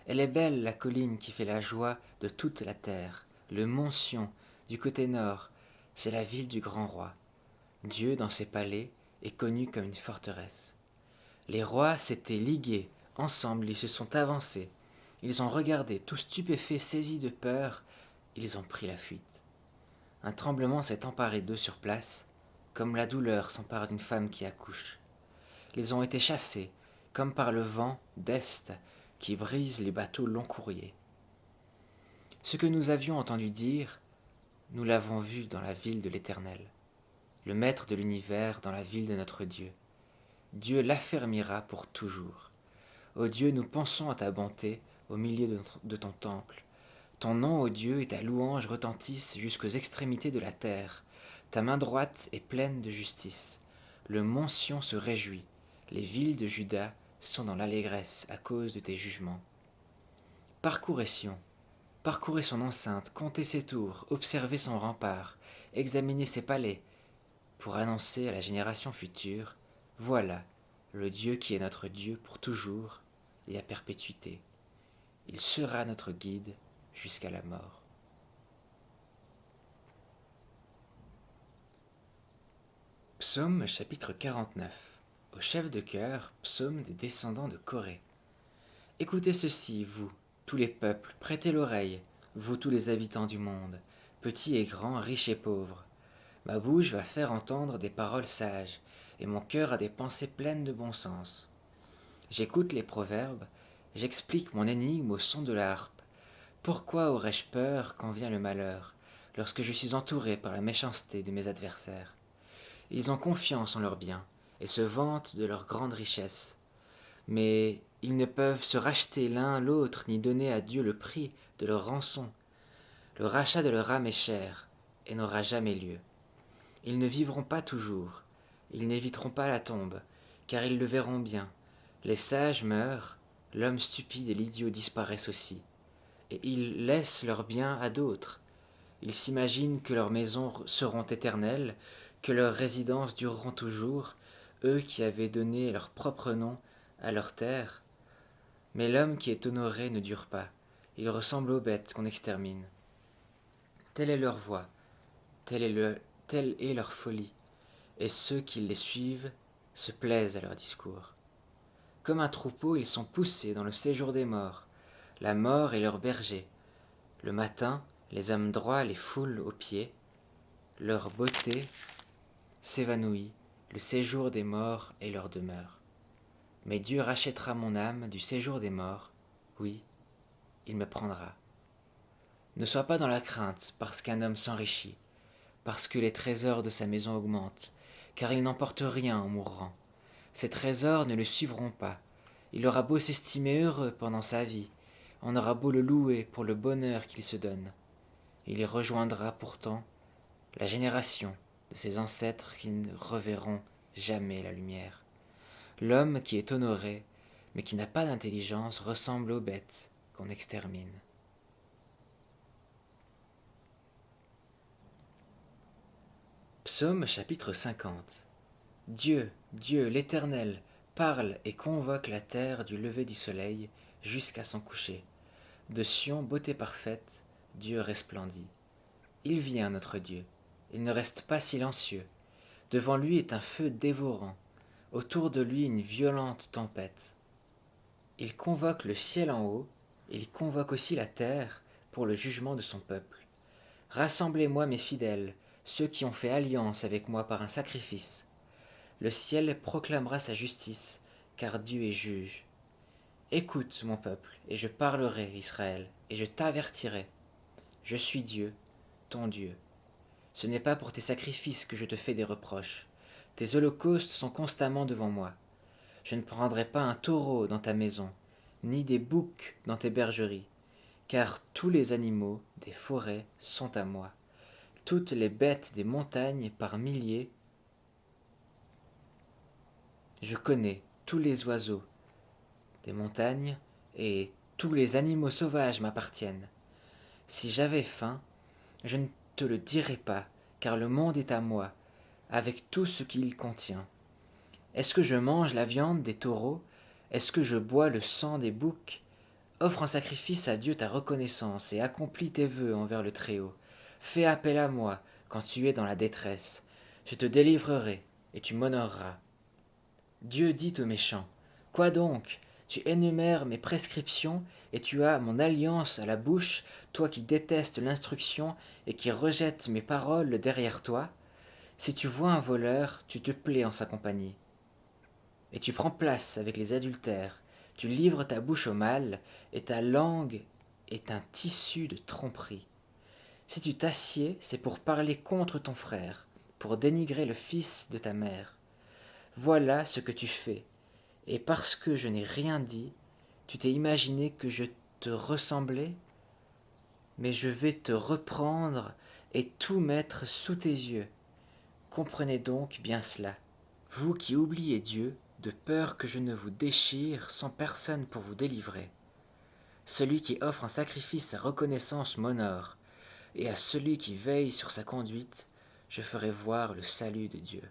Elle est belle, la colline qui fait la joie de toute la terre. Le mont Sion, du côté nord, c'est la ville du grand roi. Dieu, dans ses palais, est connu comme une forteresse. Les rois s'étaient ligués, ensemble ils se sont avancés. Ils ont regardé, tout stupéfaits, saisis de peur, ils ont pris la fuite. Un tremblement s'est emparé d'eux sur place, comme la douleur s'empare d'une femme qui accouche. Ils ont été chassés, comme par le vent d'Est qui brise les bateaux long courriers. Ce que nous avions entendu dire, nous l'avons vu dans la ville de l'Éternel, le Maître de l'univers dans la ville de notre Dieu. Dieu l'affermira pour toujours. Ô Dieu, nous pensons à ta bonté au milieu de ton temple. Ton nom, ô Dieu, et ta louange retentissent jusqu'aux extrémités de la terre. Ta main droite est pleine de justice. Le mont Sion se réjouit. Les villes de Juda sont dans l'allégresse à cause de tes jugements. Parcourez Sion, parcourez son enceinte, comptez ses tours, observez son rempart, examinez ses palais, pour annoncer à la génération future, voilà le Dieu qui est notre Dieu pour toujours et à perpétuité. Il sera notre guide jusqu'à la mort. Psaume chapitre 49. Au chef de chœur, psaume des descendants de Corée. Écoutez ceci, vous, tous les peuples, prêtez l'oreille, vous tous les habitants du monde, petits et grands, riches et pauvres. Ma bouche va faire entendre des paroles sages, et mon cœur a des pensées pleines de bon sens. J'écoute les proverbes, j'explique mon énigme au son de la harpe. Pourquoi aurais-je peur quand vient le malheur, lorsque je suis entouré par la méchanceté de mes adversaires? Ils ont confiance en leurs biens, et se vantent de leur grande richesse. Mais ils ne peuvent se racheter l'un l'autre, ni donner à Dieu le prix de leur rançon. Le rachat de leur âme est cher, et n'aura jamais lieu. Ils ne vivront pas toujours, ils n'éviteront pas la tombe, car ils le verront bien. Les sages meurent, l'homme stupide et l'idiot disparaissent aussi, et ils laissent leurs biens à d'autres. Ils s'imaginent que leurs maisons seront éternelles, que leurs résidences dureront toujours, eux qui avaient donné leur propre nom à leur terre. Mais l'homme qui est honoré ne dure pas, il ressemble aux bêtes qu'on extermine. Telle est leur voie, telle est leur folie, et ceux qui les suivent se plaisent à leur discours. Comme un troupeau, ils sont poussés dans le séjour des morts. La mort est leur berger. Le matin, les hommes droits les foulent aux pieds. Leur beauté s'évanouit, le séjour des morts est leur demeure. Mais Dieu rachètera mon âme du séjour des morts. Oui, il me prendra. Ne sois pas dans la crainte parce qu'un homme s'enrichit, parce que les trésors de sa maison augmentent, car il n'emporte rien en mourant. Ses trésors ne le suivront pas. Il aura beau s'estimer heureux pendant sa vie, on aura beau le louer pour le bonheur qu'il se donne. Il y rejoindra pourtant la génération de ses ancêtres qui ne reverront jamais la lumière. L'homme qui est honoré, mais qui n'a pas d'intelligence, ressemble aux bêtes qu'on extermine. Psaume chapitre 50. Dieu, Dieu, l'Éternel, parle et convoque la terre du lever du soleil jusqu'à son coucher. De Sion, beauté parfaite, Dieu resplendit. Il vient, notre Dieu, il ne reste pas silencieux. Devant lui est un feu dévorant, autour de lui une violente tempête. Il convoque le ciel en haut, il convoque aussi la terre pour le jugement de son peuple. Rassemblez-moi mes fidèles, ceux qui ont fait alliance avec moi par un sacrifice. Le ciel proclamera sa justice, car Dieu est juge. Écoute, mon peuple, et je parlerai, Israël, et je t'avertirai. Je suis Dieu, ton Dieu. Ce n'est pas pour tes sacrifices que je te fais des reproches. Tes holocaustes sont constamment devant moi. Je ne prendrai pas un taureau dans ta maison, ni des boucs dans tes bergeries, car tous les animaux des forêts sont à moi, toutes les bêtes des montagnes par milliers. Je connais tous les oiseaux des montagnes, et tous les animaux sauvages m'appartiennent. Si j'avais faim, je ne te le dirais pas, car le monde est à moi, avec tout ce qu'il contient. Est-ce que je mange la viande des taureaux? Est-ce que je bois le sang des boucs? Offre en sacrifice à Dieu ta reconnaissance et accomplis tes vœux envers le Très-Haut. Fais appel à moi quand tu es dans la détresse. Je te délivrerai et tu m'honoreras. Dieu dit aux méchants: Quoi donc? Tu énumères mes prescriptions et tu as mon alliance à la bouche, toi qui détestes l'instruction et qui rejettes mes paroles derrière toi. Si tu vois un voleur, tu te plais en sa compagnie. Et tu prends place avec les adultères, tu livres ta bouche au mal, et ta langue est un tissu de tromperie. Si tu t'assieds, c'est pour parler contre ton frère, pour dénigrer le fils de ta mère. Voilà ce que tu fais, et parce que je n'ai rien dit, tu t'es imaginé que je te ressemblais, mais je vais te reprendre et tout mettre sous tes yeux. Comprenez donc bien cela. Vous qui oubliez Dieu, de peur que je ne vous déchire sans personne pour vous délivrer. Celui qui offre en sacrifice sa reconnaissance m'honore, et à celui qui veille sur sa conduite, je ferai voir le salut de Dieu.